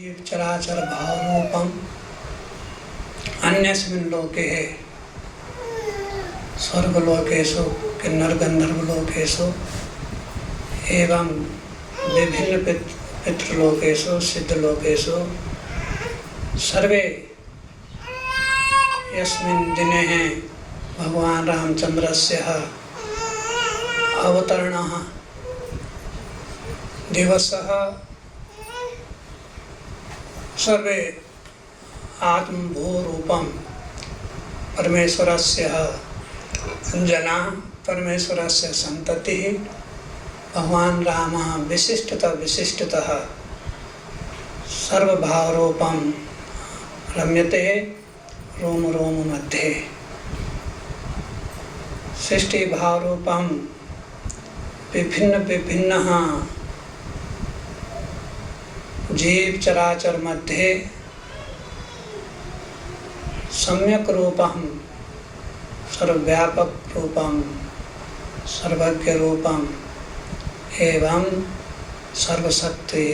जीव चराचर भाव रूपम अन्यस्मिन् लोके स्वर्गलोकेषु किन्नर गंधर्व लोकेषु एवं विभिन्न पितृलोकेषु सिद्धलोकेषु सर्वे यस्मिन् दिने भगवान रामचंद्रस्य अवतरणः दिवसः सर्वे आत्मभूरूपं परमेश्वरस्य जनाः परमेश्वरस्य सन्ततिः भगवान रामः विशिष्टतः सर्वभावरूपं रम्यते रोम रोम मध्ये सृष्टि भावरूपं विभिन्न जीव चराचर मध्ये सम्यक रूपं सर्वव्यापक रूपं सर्वज्ञ रूपं एवं सर्वशक्ति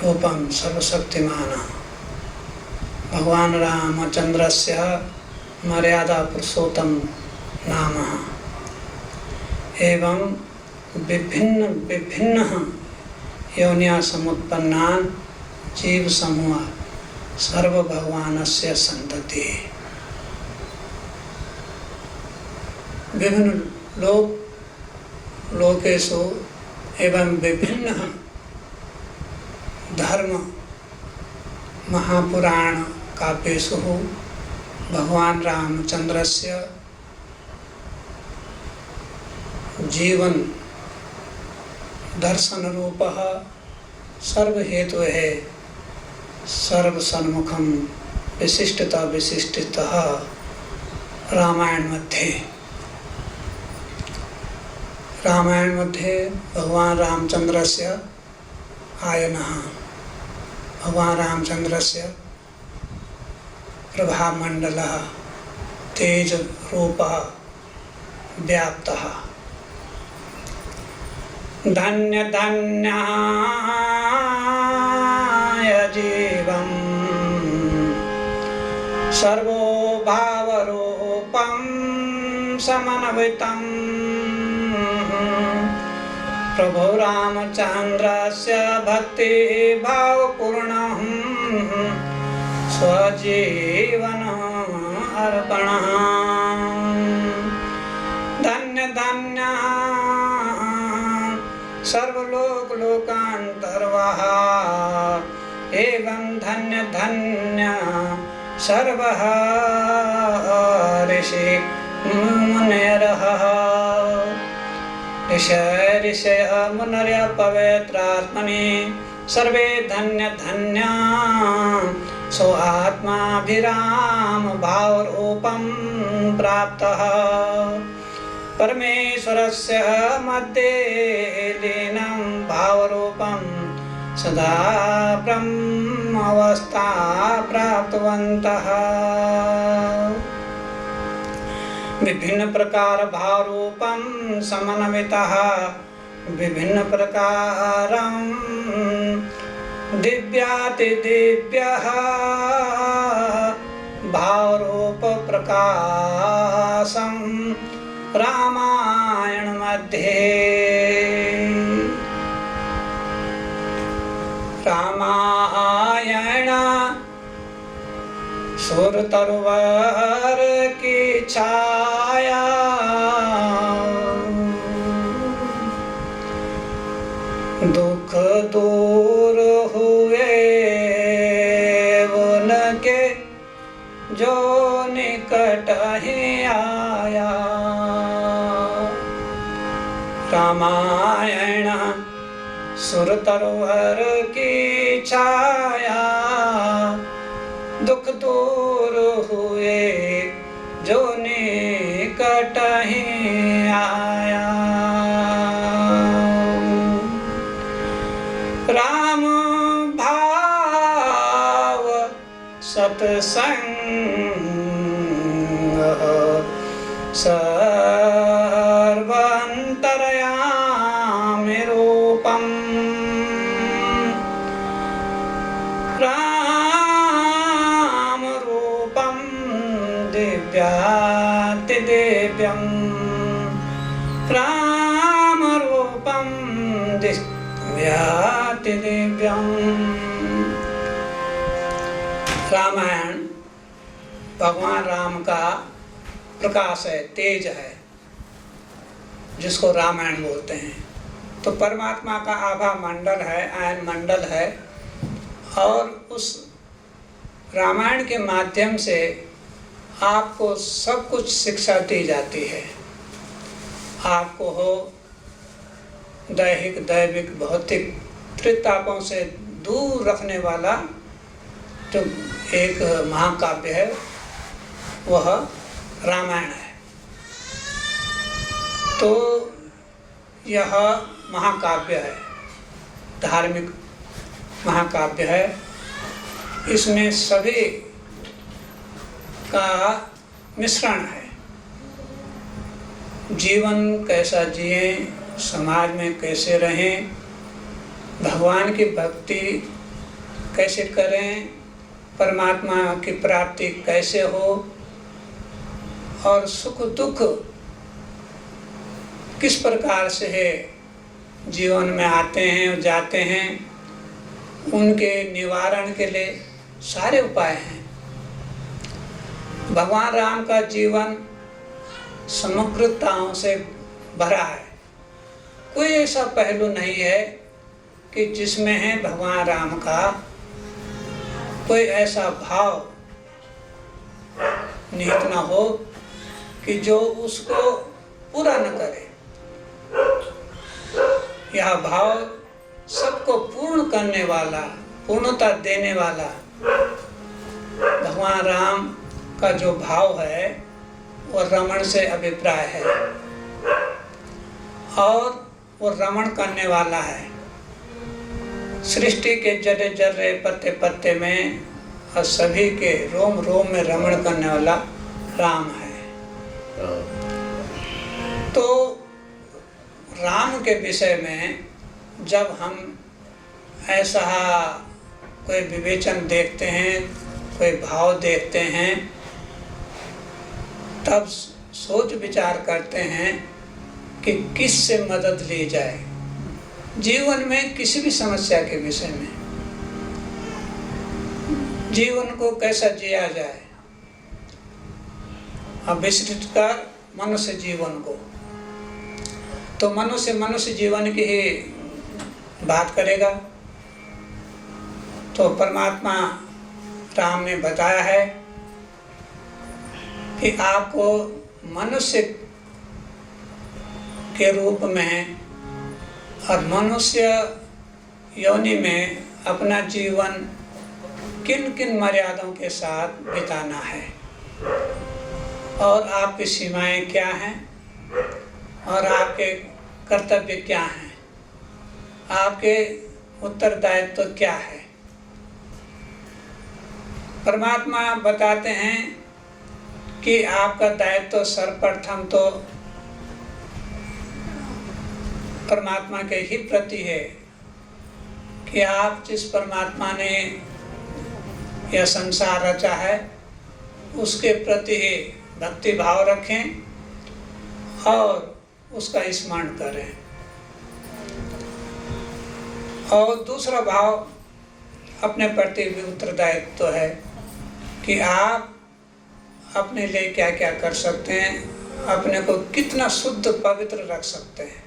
रूपं सर्वशक्तिमान भगवान रामचंद्रस्य मर्यादा पुरुषोत्तम नाम एवं विभिन्न योनिया समुत्पन्नान् जीव समूह सर्व भगवानस्य संतति विभिन्न लोकेषु एवं विभिन्न धर्म महापुराण काव्येषु भगवान रामचंद्रस्य जीवन दर्शन रूपः सर्वहेतु है सर्वसन्मुखं विशिष्टतः रामायण मध्ये भगवान रामचंद्रस्य आयनः भगवान रामचंद्रस्य प्रभामंडलः तेज रूपः व्याप्तः धन्य धन्याय जीवं सर्वो भावरूपं समन्वितं प्रभु रामचंद्रस्य भक्ति भावपूर्णं स्वजीवन अर्पणः धन्य धन्य सर्वलोक लोकांतर्वः एवं धन्य धन्य सर्वः ऋषि मुनयः ऋषय मुनय पवित्रात्मनि सर्वे धन्य धन्य सो आत्माभिराम भावरूपं प्राप्तः परमेश्वरस्य मध्ये लीनं भावरूपं सदा ब्रह्मावस्था प्राप्तवन्तः विभिन्न प्रकार भावरूपं समन्वितः विभिन्न प्रकारं दिव्यातिदिव्यः भावरूप प्रकाशं रामायण मध्ये रामायण सुरतरुवर की छाया दुख दूर हुए उनके जो निकट ही आया रामायण सुरतरुवर की छाया दुख दूर हुए जो निकट ही आया राम भाव सत्संग सर्वंतरयामि रूपम् दिव्यातिदिव्यं रामरूपं दिव्यातिदिव्यं। रामायण भगवान राम का प्रकाश है, तेज है, जिसको रामायण बोलते हैं। तो परमात्मा का आभा मंडल है, आयन मंडल है, और उस रामायण के माध्यम से आपको सब कुछ शिक्षा दी जाती है। आपको हो दैहिक, दैविक, भौतिक त्रितापों से दूर रखने वाला जो एक महाकाव्य है, वह रामायण है। तो यह महाकाव्य है, धार्मिक महाकाव्य है। इसमें सभी का मिश्रण है। जीवन कैसा जिएं, समाज में कैसे रहें, भगवान की भक्ति कैसे करें, परमात्मा की प्राप्ति कैसे हो, और सुख दुख किस प्रकार से है जीवन में आते हैं और जाते हैं, उनके निवारण के लिए सारे उपाय हैं। भगवान राम का जीवन समग्रताओं से भरा है। कोई ऐसा पहलू नहीं है कि जिसमें है भगवान राम का कोई ऐसा भाव निहित न हो कि जो उसको पूरा न करे। यह भाव सबको पूर्ण करने वाला, पूर्णता देने वाला भगवान राम का जो भाव है, वो रमण से अभिप्राय है, और वो रमण करने वाला है। सृष्टि के जर्रे जर्रे, पत्ते पत्ते में और सभी के रोम रोम में रमण करने वाला राम है। तो राम के विषय में जब हम ऐसा कोई विवेचन देखते हैं, कोई भाव देखते हैं, तब सोच विचार करते हैं कि किस से मदद ली जाए जीवन में, किसी भी समस्या के विषय में, जीवन को कैसा जिया जाए। अब विस्तृत कर मनुष्य जीवन को, तो मनुष्य जीवन की ही बात करेगा। तो परमात्मा राम ने बताया है कि आपको मनुष्य के रूप में और मनुष्य योनि में अपना जीवन किन किन मर्यादाओं के साथ बिताना है, और आपकी सीमाएं क्या हैं, और आपके कर्तव्य क्या हैं, आपके उत्तरदायित्व क्या है। परमात्मा बताते हैं कि आपका दायित्व सर्वप्रथम तो परमात्मा के ही प्रति है, कि आप जिस परमात्मा ने यह संसार रचा है उसके प्रति ही भक्ति भाव रखें और उसका स्मरण करें। और दूसरा भाव अपने प्रति भी उत्तरदायित्व है कि आप अपने लिए क्या क्या कर सकते हैं, अपने को कितना शुद्ध पवित्र रख सकते हैं।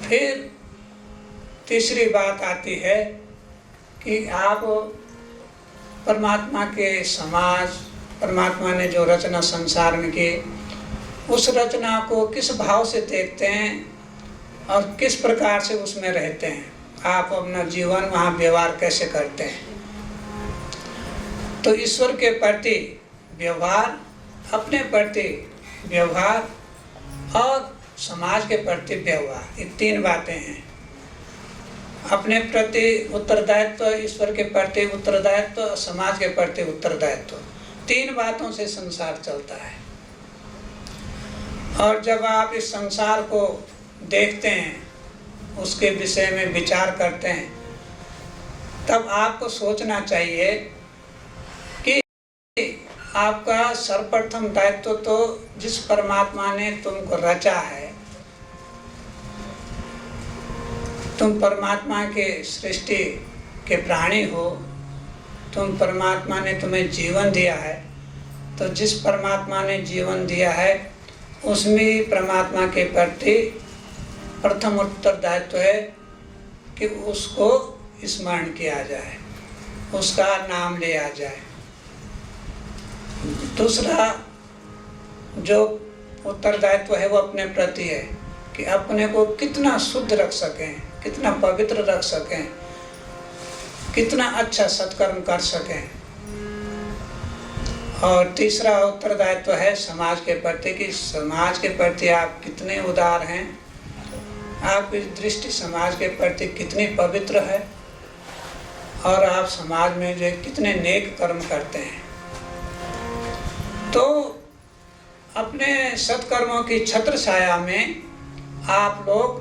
फिर तीसरी बात आती है कि आप परमात्मा के समाज, परमात्मा ने जो रचना संसार में की, उस रचना को किस भाव से देखते हैं और किस प्रकार से उसमें रहते हैं। आप अपना जीवन वहाँ व्यवहार कैसे करते हैं। तो ईश्वर के प्रति व्यवहार, अपने प्रति व्यवहार और समाज के प्रति व्यवहार, ये तीन बातें हैं। अपने प्रति उत्तरदायित्व, ईश्वर के प्रति उत्तरदायित्व, समाज के प्रति उत्तरदायित्व, तीन बातों से संसार चलता है। और जब आप इस संसार को देखते हैं, उसके विषय में विचार करते हैं, तब आपको सोचना चाहिए कि आपका सर्वप्रथम दायित्व तो जिस परमात्मा ने तुमको रचा है, तुम परमात्मा के सृष्टि के प्राणी हो, तुम परमात्मा ने तुम्हें जीवन दिया है, तो जिस परमात्मा ने जीवन दिया है उसमें परमात्मा के प्रति प्रथम उत्तरदायित्व है कि उसको स्मरण किया जाए, उसका नाम लिया जाए। दूसरा जो उत्तरदायित्व है वो अपने प्रति है कि अपने को कितना शुद्ध रख सकें, कितना पवित्र रख सकें, कितना अच्छा सत्कर्म कर सकें। और तीसरा उत्तरदायित्व है समाज के प्रति कि समाज के प्रति आप कितने उदार हैं, आपकी दृष्टि समाज के प्रति कितनी पवित्र है और आप समाज में जो कितने नेक कर्म करते हैं। तो अपने सत्कर्मों की छत्र छाया में आप लोग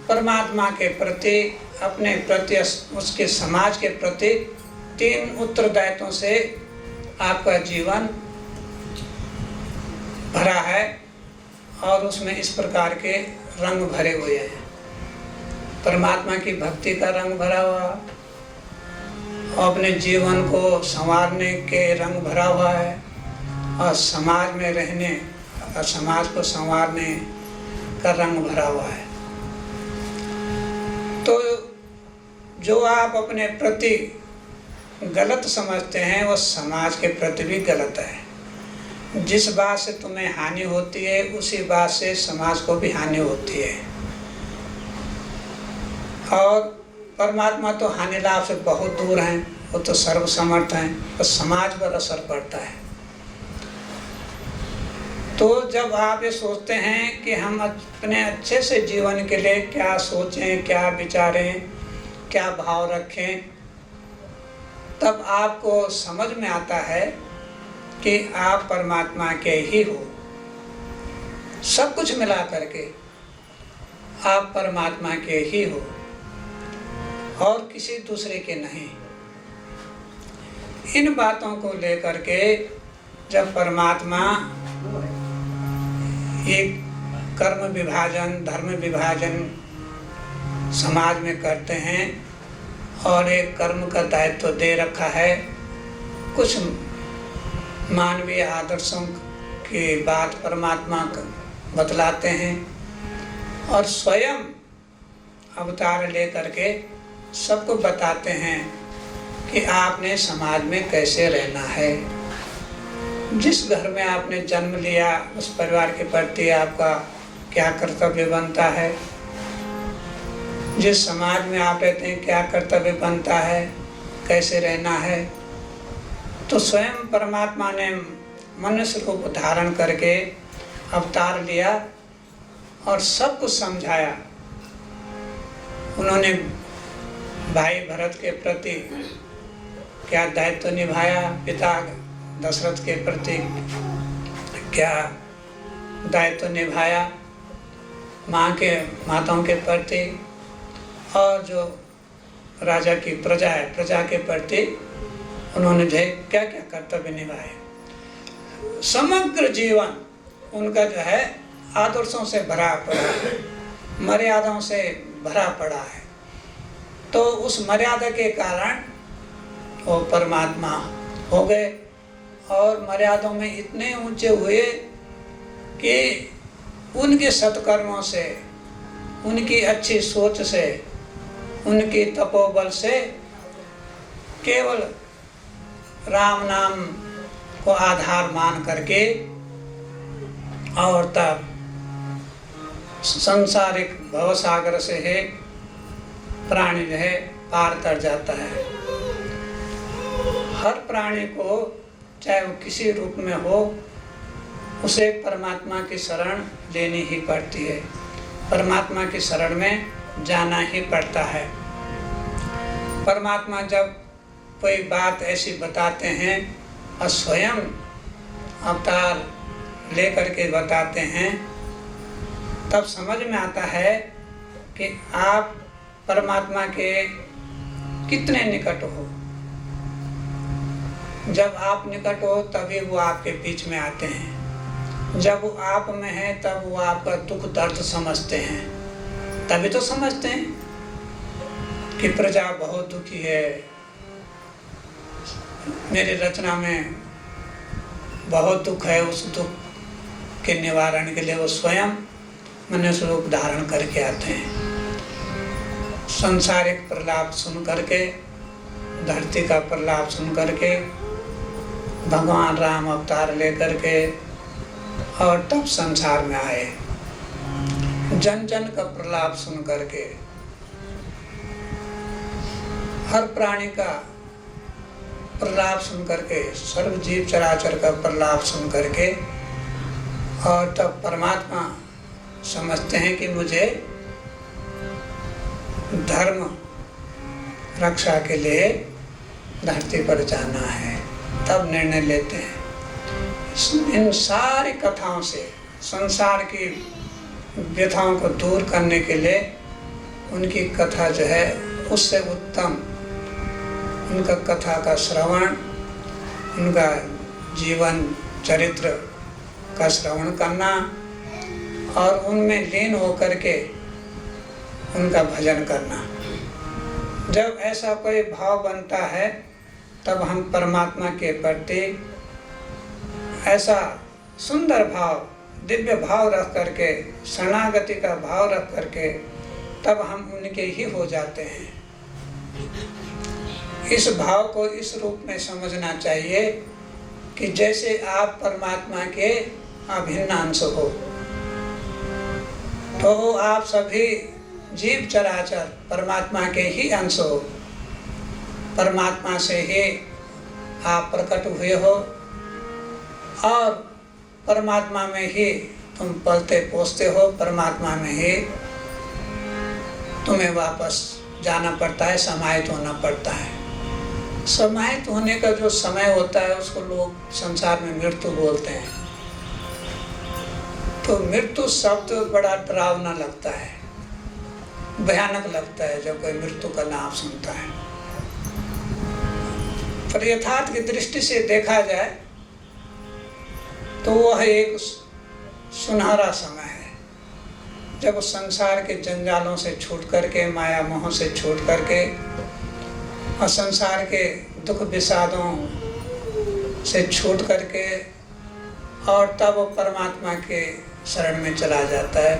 परमात्मा के प्रति, अपने प्रति, उसके समाज के प्रति 3 उत्तरदायित्वों से आपका जीवन भरा है और उसमें इस प्रकार के रंग भरे हुए हैं। परमात्मा की भक्ति का रंग भरा हुआ, अपने जीवन को संवारने के रंग भरा हुआ है और समाज में रहने और समाज को संवारने का रंग भरा हुआ है। तो जो आप अपने प्रति गलत समझते हैं वो समाज के प्रति भी गलत है। जिस बात से तुम्हें हानि होती है उसी बात से समाज को भी हानि होती है। और परमात्मा तो हानि लाभ से बहुत दूर हैं, वो तो सर्वसमर्थ हैं, तो समाज पर असर पड़ता है। तो जब आप ये सोचते हैं कि हम अपने अच्छे से जीवन के लिए क्या सोचें, क्या विचारें, क्या भाव रखें, तब आपको समझ में आता है कि आप परमात्मा के ही हो। सब कुछ मिला करके आप परमात्मा के ही हो और किसी दूसरे के नहीं। इन बातों को लेकर के जब परमात्मा एक कर्म विभाजन, धर्म विभाजन समाज में करते हैं और एक कर्म का दायित्व दे रखा है, कुछ मानवीय आदर्शों की बात परमात्मा बतलाते हैं और स्वयं अवतार लेकर के सबको बताते हैं कि आपने समाज में कैसे रहना है। जिस घर में आपने जन्म लिया उस परिवार के प्रति आपका क्या कर्तव्य बनता है, जिस समाज में आप रहते हैं क्या कर्तव्य बनता है, कैसे रहना है। तो स्वयं परमात्मा ने मनुष्य रूप धारण करके अवतार लिया और सब कुछ समझाया। उन्होंने भाई भरत के प्रति क्या दायित्व निभाया, पिता दशरथ के प्रति क्या दायित्व निभाया, माताओं के प्रति, और जो राजा की प्रजा है प्रजा के प्रति उन्होंने जो है क्या क्या कर्तव्य निभाए। समग्र जीवन उनका जो है आदर्शों से भरा पड़ा है, मर्यादाओं से भरा पड़ा है। तो उस मर्यादा के कारण वो परमात्मा हो गए और मर्यादाओं में इतने ऊंचे हुए कि उनके सत्कर्मों से, उनकी अच्छी सोच से, उनकी तपोबल से केवल राम नाम को आधार मान करके और तब सांसारिक भवसागर से है प्राणी जो है पार कर जाता है। हर प्राणी को चाहे वो किसी रूप में हो उसे परमात्मा की शरण लेनी ही पड़ती है, परमात्मा की शरण में जाना ही पड़ता है। परमात्मा जब कोई बात ऐसी बताते हैं और स्वयं अवतार लेकर के बताते हैं तब समझ में आता है कि आप परमात्मा के कितने निकट हो। जब आप निकट हो तभी वो आपके बीच में आते हैं। जब वो आप में है तब वो आपका दुख दर्द समझते हैं। तभी तो समझते हैं कि प्रजा बहुत दुखी है, मेरी रचना में बहुत दुख है। उस दुख के निवारण के लिए वो स्वयं मनुष्य रूप धारण करके आते हैं। संसारिक प्रलाप सुन करके, धरती का प्रलाप सुन करके भगवान राम अवतार लेकर के और तब संसार में आए। जन जन का प्रलाप सुन करके, हर प्राणी का प्रलाप सुन करके, सर्व जीव चराचर का प्रलाप सुन करके, और तब परमात्मा समझते हैं कि मुझे धर्म रक्षा के लिए धरती पर जाना है। तब निर्णय लेते हैं। इन सारी कथाओं से संसार की व्यथाओं को दूर करने के लिए उनकी कथा जो है उससे उत्तम, उनका कथा का श्रवण, उनका जीवन चरित्र का श्रवण करना और उनमें लीन होकर के उनका भजन करना। जब ऐसा कोई भाव बनता है तब हम परमात्मा के प्रति ऐसा सुंदर भाव, दिव्य भाव रख करके, शरणागति का भाव रख करके तब हम उनके ही हो जाते हैं। इस भाव को इस रूप में समझना चाहिए कि जैसे आप परमात्मा के अभिन्न अंश हो, तो आप सभी जीव चराचर परमात्मा के ही अंश हो। परमात्मा से ही आप प्रकट हुए हो और परमात्मा में ही तुम पलते पोसते हो। परमात्मा में ही तुम्हें वापस जाना पड़ता है, समाहित होना पड़ता है। समाहित होने का जो समय होता है उसको लोग संसार में मृत्यु बोलते हैं। तो मृत्यु शब्द बड़ा डरावना लगता है, भयानक लगता है जब कोई मृत्यु का नाम सुनता है। पर यथार्थ की दृष्टि से देखा जाए तो वह एक सुनहरा समय है जब संसार के जंजालों से छूट करके, माया मोह से छूट करके और संसार के दुख विषादों से छूट करके और तब वो परमात्मा के शरण में चला जाता है,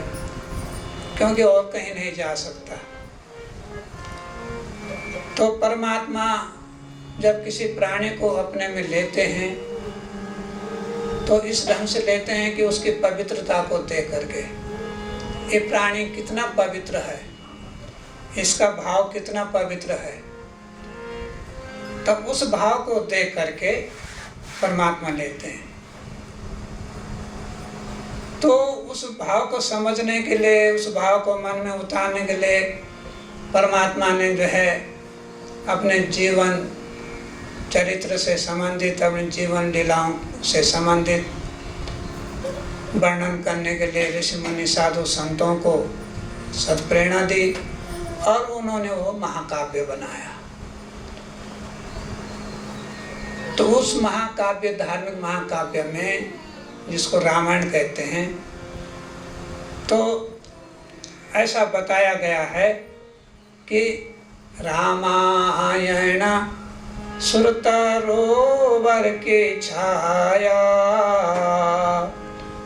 क्योंकि और कहीं नहीं जा सकता। तो परमात्मा जब किसी प्राणी को अपने में लेते हैं तो इस ढंग से लेते हैं कि उसकी पवित्रता को देख करके, ये प्राणी कितना पवित्र है, इसका भाव कितना पवित्र है, तब उस भाव को देख करके परमात्मा लेते हैं। तो उस भाव को समझने के लिए, उस भाव को मन में उतारने के लिए परमात्मा ने जो है अपने जीवन चरित्र से संबंधित, अपने जीवन लीलाओं से संबंधित वर्णन करने के लिए ऋषि मुनि साधु संतों को सत्प्रेरणा दी और उन्होंने वो महाकाव्य बनाया। तो उस महाकाव्य, धार्मिक महाकाव्य में, जिसको रामायण कहते हैं, तो ऐसा बताया गया है कि रामायण सुरतरोवर की छाया,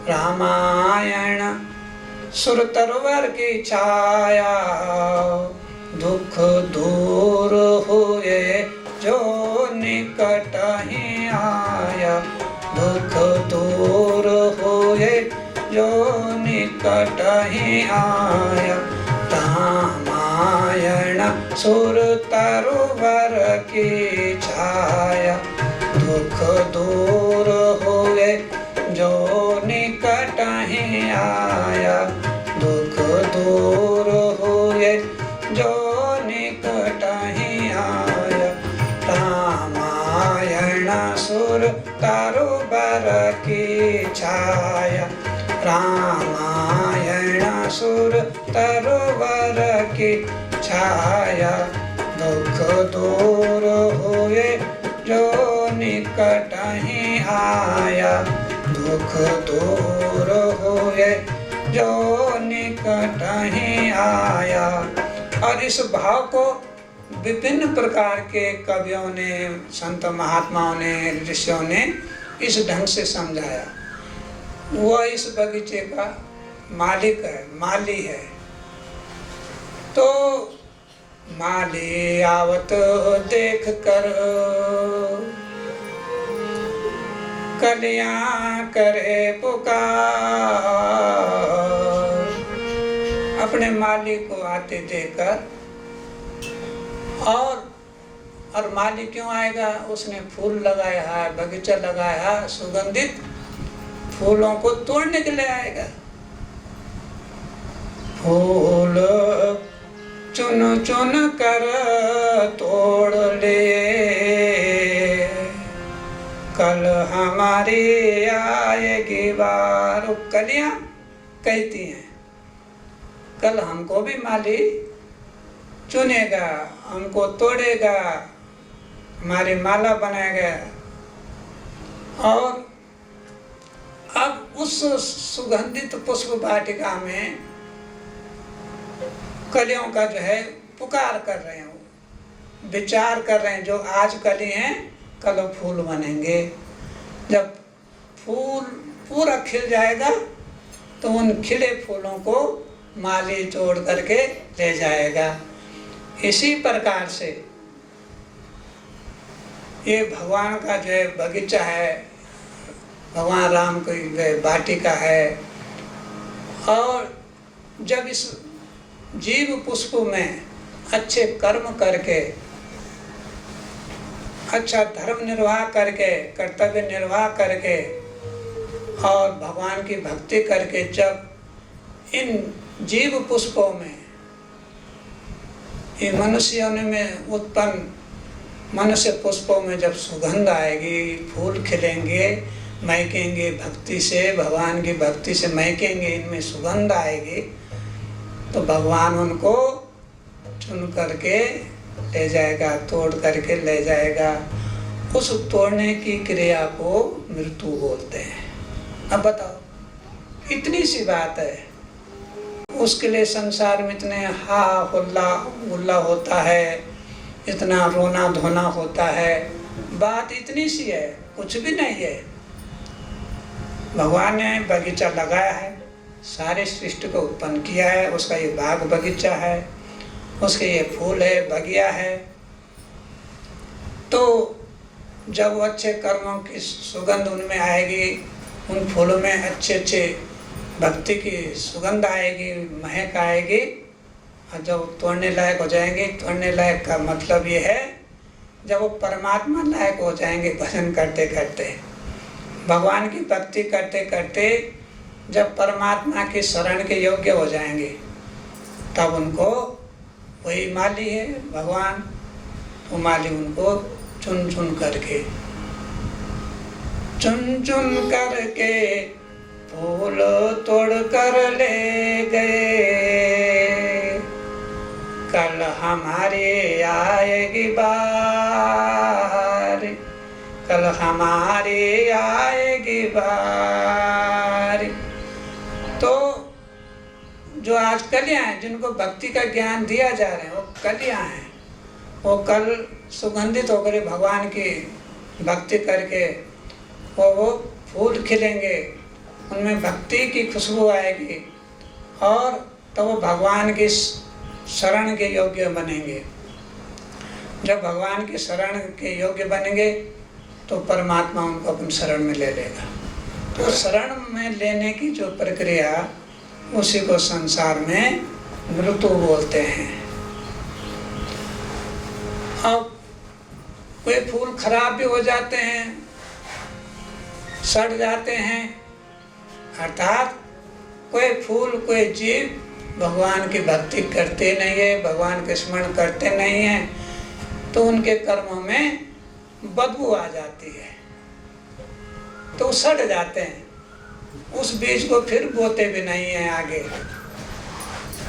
रामायण सुरतरोवर की छाया, दुख दूर हुए जो निकट ही आया, दुख दूर हुए जो निकट ही आया, रामायण सुर तरोवर की छाया, दुख दूर हुए जो निकट ही आया, दुख दूर हुए जो निकट ही आया, रामायण सुर तरोवर की छाया, रामायण सुर तरोवर की छाया, दुख दूर हुए जो निकट ही आया, दुख दूर हुए जो निकट ही आया। और इस भाव को विभिन्न प्रकार के कवियों ने, संत महात्माओं ने, ऋषियों ने इस ढंग से समझाया। वह इस बगीचे का मालिक है, माली है। तो माली आवत देख कर कलियां करे पुकार, अपने माली को आते देखकर। और माली क्यों आएगा? उसने फूल लगाया है, बगीचा लगाया है, सुगंधित फूलों को तोड़ने के लिए आएगा। फूल चुन चुन कर तोड़ ले, कल हमारी आएगी बार। कलियां कहती हैं कल हमको भी माली चुनेगा, हमको तोड़ेगा, हमारी माला बनाएगा। और अब उस सुगंधित पुष्प वाटिका में कलियों का जो है पुकार कर रहे हैं, विचार कर रहे हैं। जो आज कली हैं कल फूल बनेंगे। जब फूल पूरा खिल जाएगा तो उन खिले फूलों को माली तोड़ करके ले जाएगा। इसी प्रकार से ये भगवान का जो है बगीचा है, भगवान राम की वाटिका है। और जब इस जीव पुष्प में अच्छे कर्म करके, अच्छा धर्म निर्वाह करके, कर्तव्य निर्वाह करके और भगवान की भक्ति करके, जब इन जीव पुष्पों में, ये मनुष्यों में उत्पन्न मनुष्य पुष्पों में जब सुगंध आएगी, फूल खिलेंगे, महकेंगे, भक्ति से, भगवान की भक्ति से महकेंगे, इनमें सुगंध आएगी, तो भगवान उनको चुन करके ले जाएगा, तोड़ करके ले जाएगा। उस तोड़ने की क्रिया को मृत्यु बोलते हैं। अब बताओ, इतनी सी बात है, उसके लिए संसार में इतने हा हुल्ला गुल्ला होता है, इतना रोना धोना होता है। बात इतनी सी है, कुछ भी नहीं है। भगवान ने बगीचा लगाया है, सारे सृष्टि को उत्पन्न किया है, उसका ये बाग बगीचा है, उसके ये फूल है, बगिया है। तो जब वो अच्छे कर्मों की सुगंध उनमें आएगी, उन फूलों में अच्छे अच्छे भक्ति की सुगंध आएगी, महक आएगी, और जब तोड़ने लायक हो जाएंगे, तोड़ने लायक का मतलब ये है जब वो परमात्मा लायक हो जाएंगे, भजन करते करते, भगवान की भक्ति करते करते, जब परमात्मा के शरण के योग्य हो जाएंगे, तब उनको वही माली है भगवान, वो माली उनको चुन चुन करके फूल तोड़ कर ले गए, कल हमारे आएगी बार, कल हमारे आएगी बार। तो जो आज कलियां हैं, जिनको भक्ति का ज्ञान दिया जा रहा है, वो कलियां हैं। वो कल सुगंधित होकर भगवान की भक्ति करके वो फूल खिलेंगे, उनमें भक्ति की खुशबू आएगी, और तो वो भगवान की शरण के योग्य बनेंगे। जब भगवान की शरण के योग्य बनेंगे तो परमात्मा उनको अपनी शरण में ले लेगा। तो शरण में लेने की जो प्रक्रिया, उसी को संसार में मृत्यु बोलते हैं। अब कोई फूल खराब भी हो जाते हैं, सड़ जाते हैं, अर्थात कोई फूल, कोई जीव भगवान की भक्ति करते नहीं है, भगवान के स्मरण करते नहीं है, तो उनके कर्मों में बदबू आ जाती है, तो सड़ जाते हैं। उस बीज को फिर बोते भी नहीं है आगे।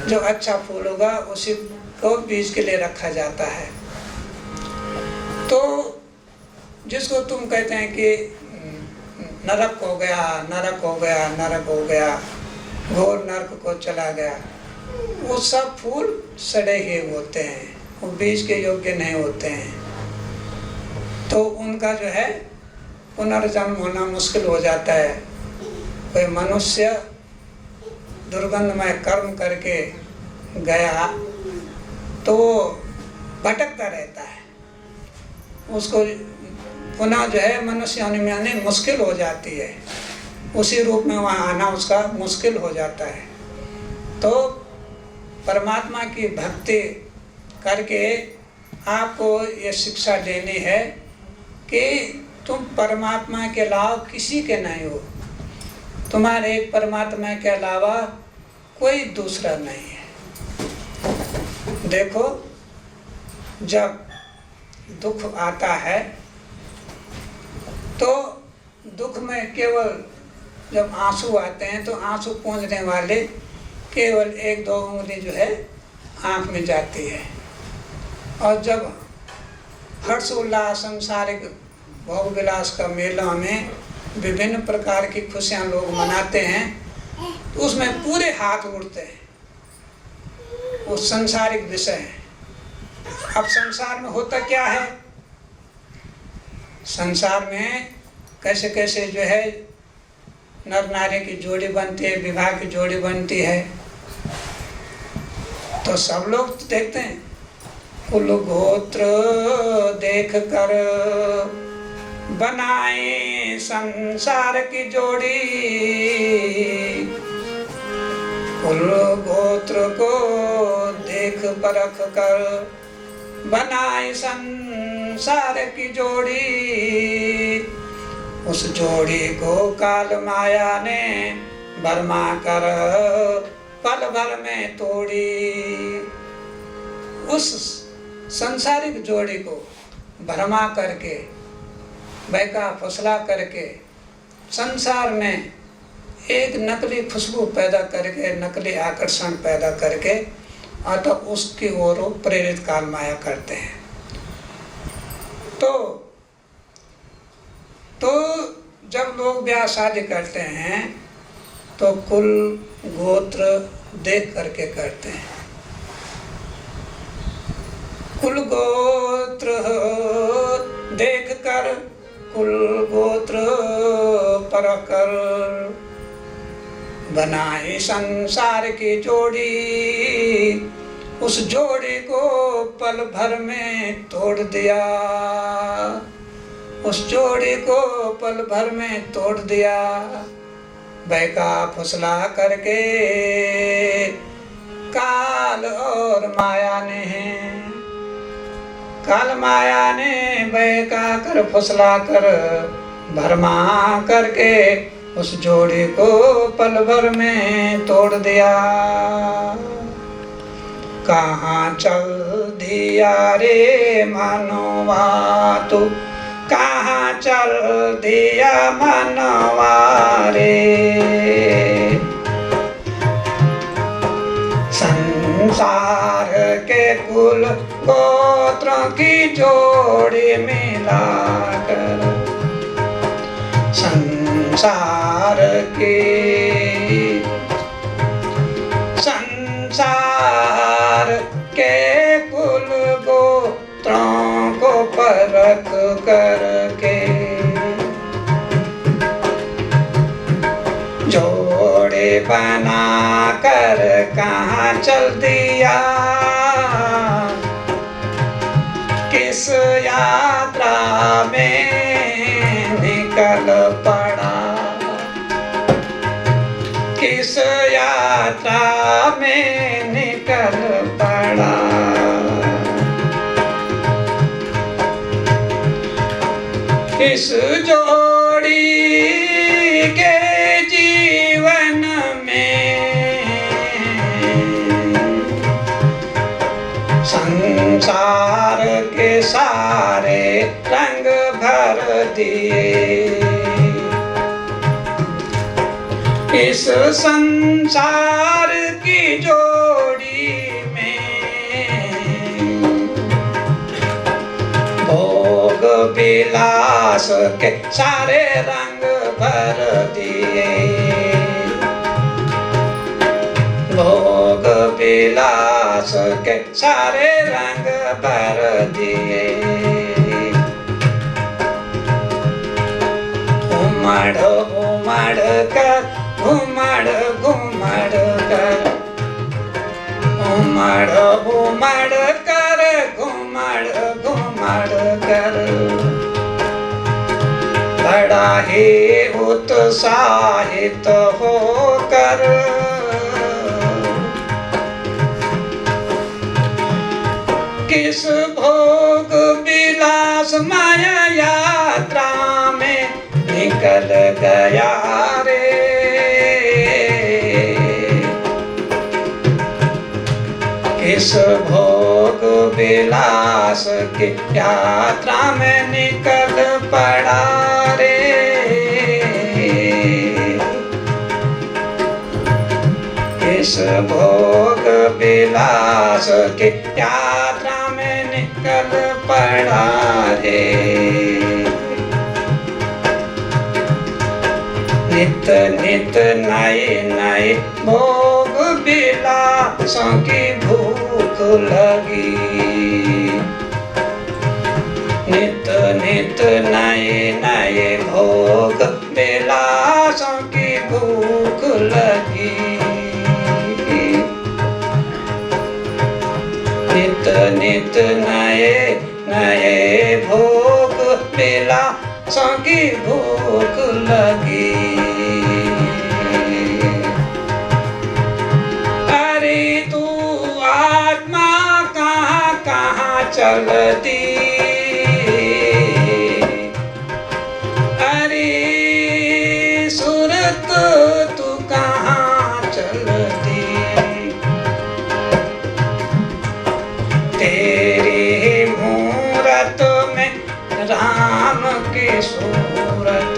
जो अच्छा फूल होगा उसी को बीज के लिए रखा जाता है। तो जिसको तुम कहते हैं कि नरक हो गया, नरक हो गया, नरक हो गया, घोर नरक को चला गया, वो सब फूल सड़े हुए होते हैं, वो बीज के योग्य नहीं होते हैं। तो उनका जो है पुनर्जन्म होना मुश्किल हो जाता है। कोई मनुष्य दुर्गंधमय कर्म करके गया तो वो भटकता रहता है, उसको पुनः जो है मनुष्य होने में आने मुश्किल हो जाती है, उसी रूप में वहाँ आना उसका मुश्किल हो जाता है। तो परमात्मा की भक्ति करके आपको ये शिक्षा देनी है कि तुम परमात्मा के अलावा किसी के नहीं हो, तुम्हारे एक परमात्मा के अलावा कोई दूसरा नहीं है। देखो, जब दुख आता है तो दुख में केवल जब आंसू आते हैं तो आंसू पोंछने वाले केवल 1-2 उंगली जो है आँख में जाती है, और जब हर्ष उल्लास संसारिक भोग विलास का मेला में विभिन्न प्रकार की खुशियाँ लोग मनाते हैं तो उसमें पूरे हाथ उड़ते हैं, वो सांसारिक विषय है। अब संसार में होता क्या है, संसार में कैसे कैसे जो है नर नारी की जोड़ी बनती है, विवाह की जोड़ी बनती है, तो सब लोग तो देखते हैं। कुल गोत्र देख कर बनाए संसार की जोड़ी, कुल गोत्र को देख परख कर बनाए संसार की जोड़ी, उस जोड़ी को काल माया ने भरमा कर पल भर में तोड़ी। उस संसारिक जोड़ी को भरमा करके बहका फुसला करके संसार में एक नकली खुशबू पैदा करके, नकली आकर्षण पैदा करके अतः उसकी ओर प्रेरित काल माया करते हैं। तो जब लोग ब्याह शादी करते हैं तो कुल गोत्र देख करके करते हैं। कुल गोत्र देख कर, कुल गोत्र परख कर बनाई संसार की जोड़ी, उस जोड़ी को पल भर में तोड़ दिया, उस जोड़ी को पल भर में तोड़ दिया। बहका फुसला करके काल और माया ने, काल माया ने बहका कर फुसला कर भरमा करके उस जोड़ी को पल भर में तोड़ दिया। कहाँ चल दिया रे मनवा तू, कहाँ चल दिया मनवा रे, संसार के कुल गोत्रों की जोड़ी मिलाकर, संसार के, संसार के कुल गोत्रों को परख करके जोड़े बना कर कहाँ चल दिया, किस यात्रा में निकल पड़ा, किस यात्रा में निकल पड़ा। इस जोड़ी के जीवन में संसार के सारे रंग भर दिए, इस संसार की जोड़ी में भोग भी विलास के सारे रंग भर दिए, भोग विलास के सारे रंग भर दिए। घुमड़ घुमड़ कर, घुमड़ घुमड़ कर, घुमड़ घुमड़ कर, घुमड़ घुमड़ कर, बड़ा ही उत्साहित होकर किस भोग विलास माया यात्रा में निकल गया रे। किस भोग विलास की यात्रा में निकल पड़ा रे। किस भोग विलास की यात्रा में निकल पड़ा रे। नित नित नए नए भोग विलासों की भूख लगी, नित नित नए नए भोग विलासों की भूख लगी, नित नित नए नए भोग विलासों की भूख लगी। अरे तू आत्मा कहाँ कहाँ चलती, अरे सूरत तू कहाँ चलती, तेरी मूरत में राम की सूरत,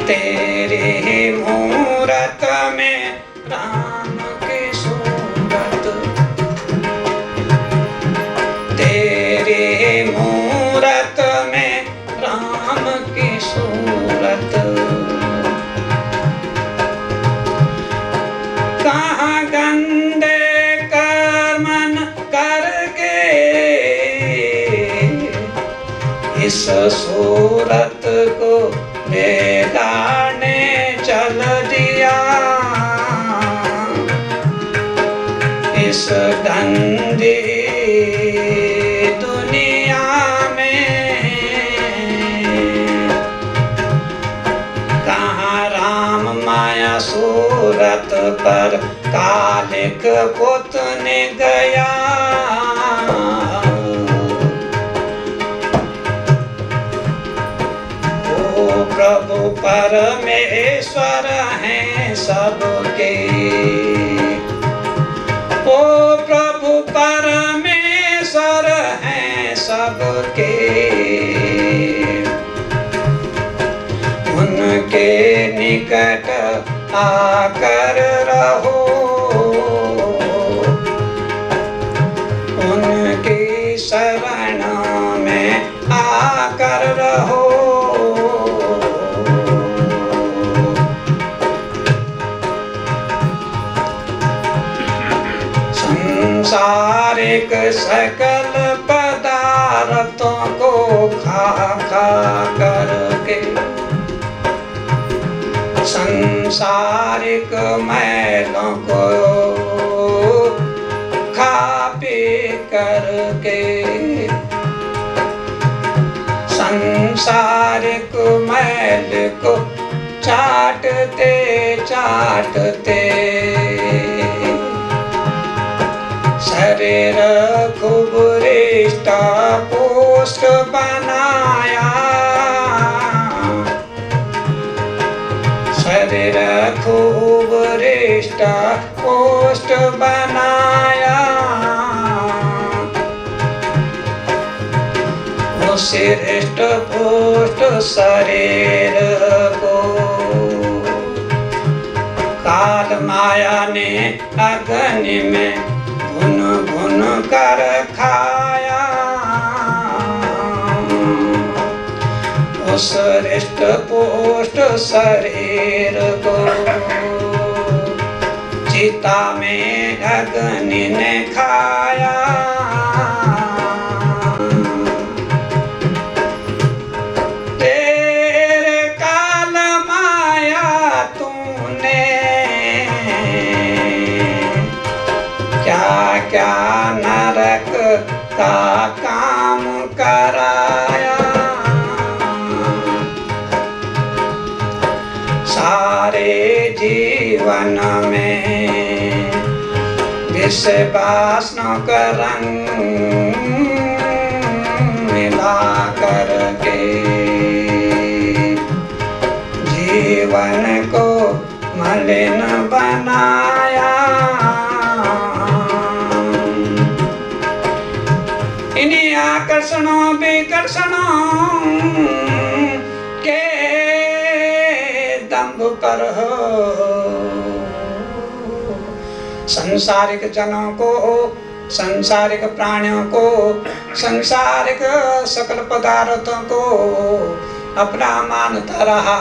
तेरी मूरत में राम की सूरत, तेरी मूरत में राम की सूरत। कहाँ गंदे कर्मन करके इस सूरत को बेगाने चल दिया, इस गंदी दुनिया में कहाँ राम माया सूरत पर कालिक पुतने गया। प्रभु परमेश्वर हैं सबके, ओ प्रभु परमेश्वर हैं सबके, उनके निकट आकर रहो, उनकी शरण में आकर रहो। संसारिक सकल पदार्थों को खा खा करके, संसारिक मैलों को खा पी करके, संसारिक मैल को चाटते चाटते शरीर खूब रिष्ट पुष्ट बनाया, शरीर खूब रिष्ट पुष्ट बनाया, उस रिष्ट पुष्ट शरीर को काल माया ने अग्नि में भुन भुन कर खाया, उस हृष्ट पुष्ट शरीर को चिता में अग्नि ने खाया। तेरे काल माया तूने क्या क्या नरक का काम कराया। सारे जीवन में विष वासना का रंग मिला करके जीवन को मलिन बनाया। इन्हीं आकर्षणों विकर्षणों के दंभ पर हो संसारिक जनों को, संसारिक प्राणियों को, संसारिक सकल पदार्थों को अपना मानता रहा।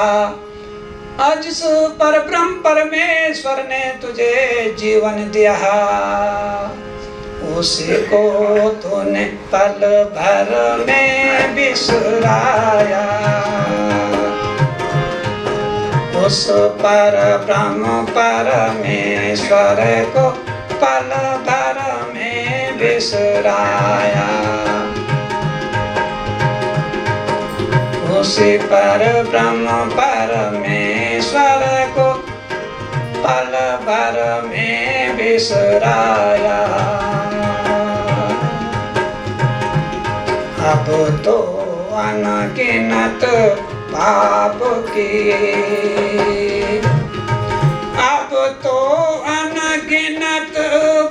आज जिस पर ब्रह्म परमेश्वर ने तुझे जीवन दिया उसी को तूने पल भर में बिसराया। उस पर ब्रह्म परमेश्वर को पल भर में बिसराया। उसी पर ब्रह्म परमेश्वर को पल भर में बिसराया। अब तो अनगिनत पाप किए, अब तो अनगिनत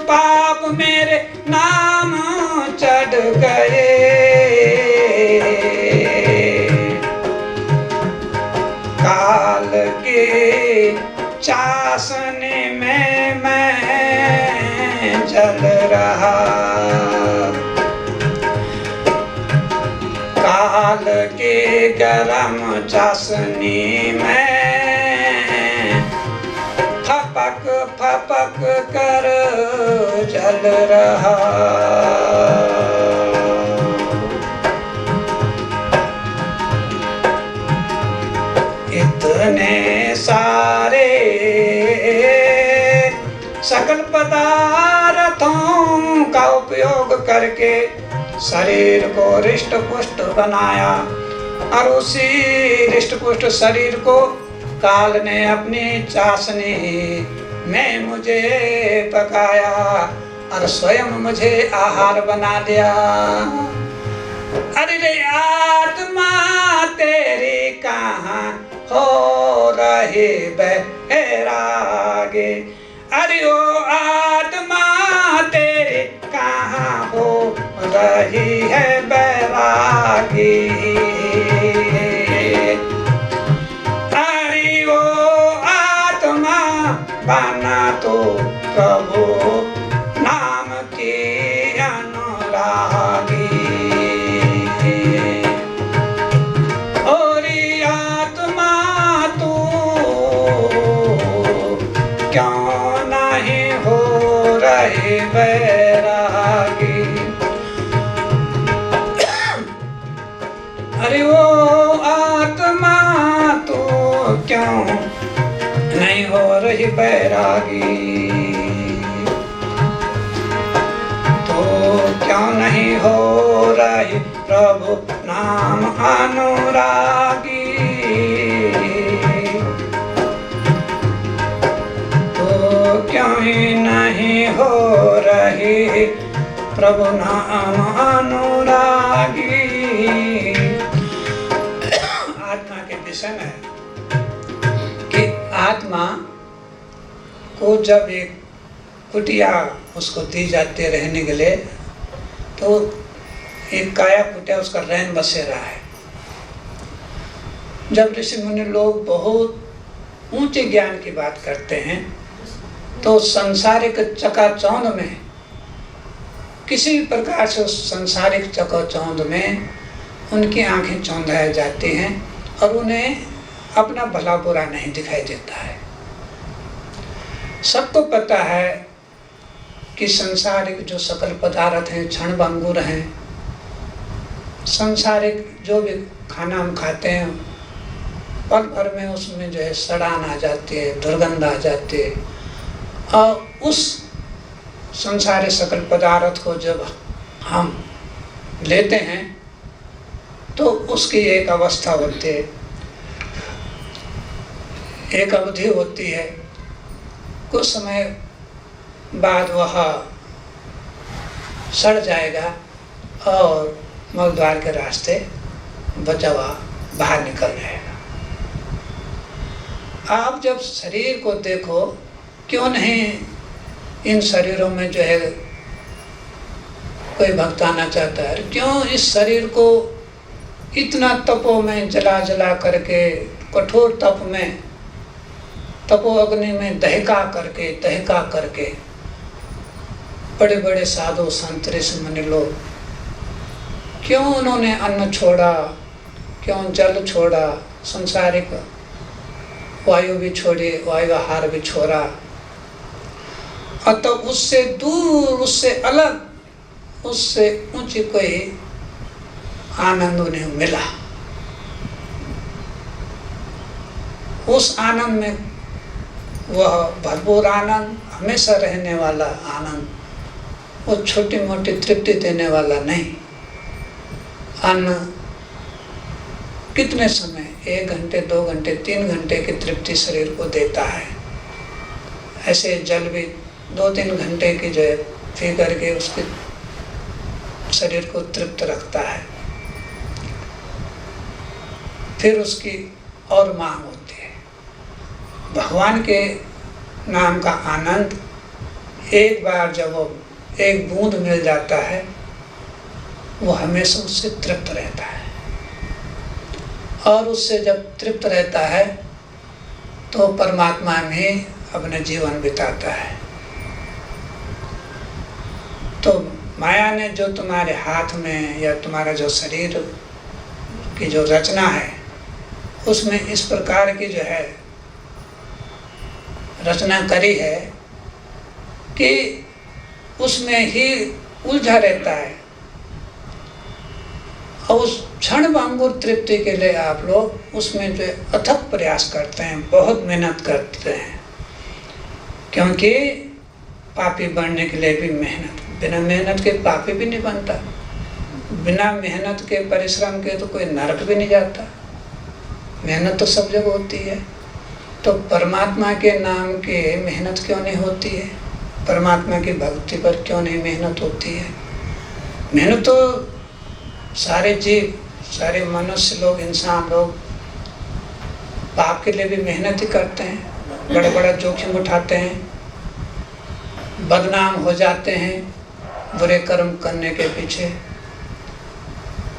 पाप मेरे नाम चढ़ गए। काल के चाशनी में मैं जल रहा। काल के गरम चाशनी में फपक फपक कर जल रहा। इतने सारे सकल पदार्थों का उपयोग करके शरीर को रिष्ट पुष्ट बनाया और उसी रिष्ट पुष्ट शरीर को काल ने अपनी चाशनी में मुझे पकाया और स्वयं मुझे आहार बना लिया। अरे रे आत्मा तेरी कहाँ हो रही बैरागी। अरे ओ आत्मा तेरी कहाँ हो रही है बैरागी। अरे ओ आत्मा बना तो प्रभु नाम की अनुरागी। और आत्मा तू क्यों नहीं हो रही बैरागी। अरे वो आत्मा तू क्यों नहीं हो रही बैरागी। तो क्यों नहीं हो रही प्रभु नाम अनुरागी। तो क्यों ही नहीं हो रही प्रभु नाम अनुरागी। आत्मा के विषय में कि आत्मा को जब एक कुटिया उसको दी जाती है रहने के लिए, तो एक काया कुटिया उसका रैन बसेरा है। जब ऋषि मुनि लोग बहुत ऊंचे ज्ञान की बात करते हैं तो संसारिक चकाचौंध में, किसी भी प्रकार से उस संसारिक चकाचौंध में उनकी आंखें चौंधाई जाती हैं और उन्हें अपना भला बुरा नहीं दिखाई देता है। सबको पता है कि संसारिक जो सकल पदार्थ हैं क्षण भंगुर हैं। सांसारिक जो भी खाना हम खाते हैं पल भर में उसमें जो है सड़ान आ जाती है, दुर्गंध आ जाती है। और उस संसारिक सकल पदार्थ को जब हम लेते हैं तो उसकी एक अवस्था होती है, एक अवधि होती है। कुछ समय बाद वह सड़ जाएगा और मल द्वार के रास्ते बचा हुआ बाहर निकल जाएगा। आप जब शरीर को देखो, क्यों नहीं इन शरीरों में जो है कोई भक्त आना चाहता है, क्यों इस शरीर को इतना तपो में जला जला करके, कठोर तप में, तपो अग्नि में दहका करके बड़े बड़े साधु संत ऋषि मुनि लोग क्यों उन्होंने अन्न छोड़ा, क्यों जल छोड़ा, संसारिक वायु भी छोड़ी, वायु आहार भी छोड़ा, और तो उससे दूर, उससे अलग, उससे ऊंची कोई आनंद उन्हें मिला। उस आनंद में वह भरपूर आनंद, हमेशा रहने वाला आनंद, वो छोटी मोटी तृप्ति देने वाला नहीं। अन्न कितने समय, 1 घंटे, 2 घंटे, 3 घंटे की तृप्ति शरीर को देता है। ऐसे जल भी 2-3 घंटे की जो है पी करके उसके शरीर को तृप्त रखता है, फिर उसकी और मांग होती है। भगवान के नाम का आनंद एक बार जब वो एक बूंद मिल जाता है, वो हमेशा उससे तृप्त रहता है, और उससे जब तृप्त रहता है तो परमात्मा में अपना जीवन बिताता है। तो माया ने जो तुम्हारे हाथ में या तुम्हारा जो शरीर की जो रचना है उसमें इस प्रकार की जो है रचना करी है कि उसमें ही उलझा रहता है, और उस क्षण भंगुर तृप्ति के लिए आप लोग उसमें जो अथक प्रयास करते हैं, बहुत मेहनत करते हैं। क्योंकि पापी बनने के लिए भी मेहनत, बिना मेहनत के पापी भी नहीं बनता, बिना मेहनत के परिश्रम के तो कोई नरक भी नहीं जाता। मेहनत तो सब जगह होती है। तो परमात्मा के नाम के मेहनत क्यों नहीं होती है? परमात्मा की भक्ति पर क्यों नहीं मेहनत होती है? मेहनत तो सारे जीव, सारे मनुष्य लोग, इंसान लोग पाप के लिए भी मेहनत ही करते हैं, बड़ा बड़ा जोखिम उठाते हैं, बदनाम हो जाते हैं बुरे कर्म करने के पीछे।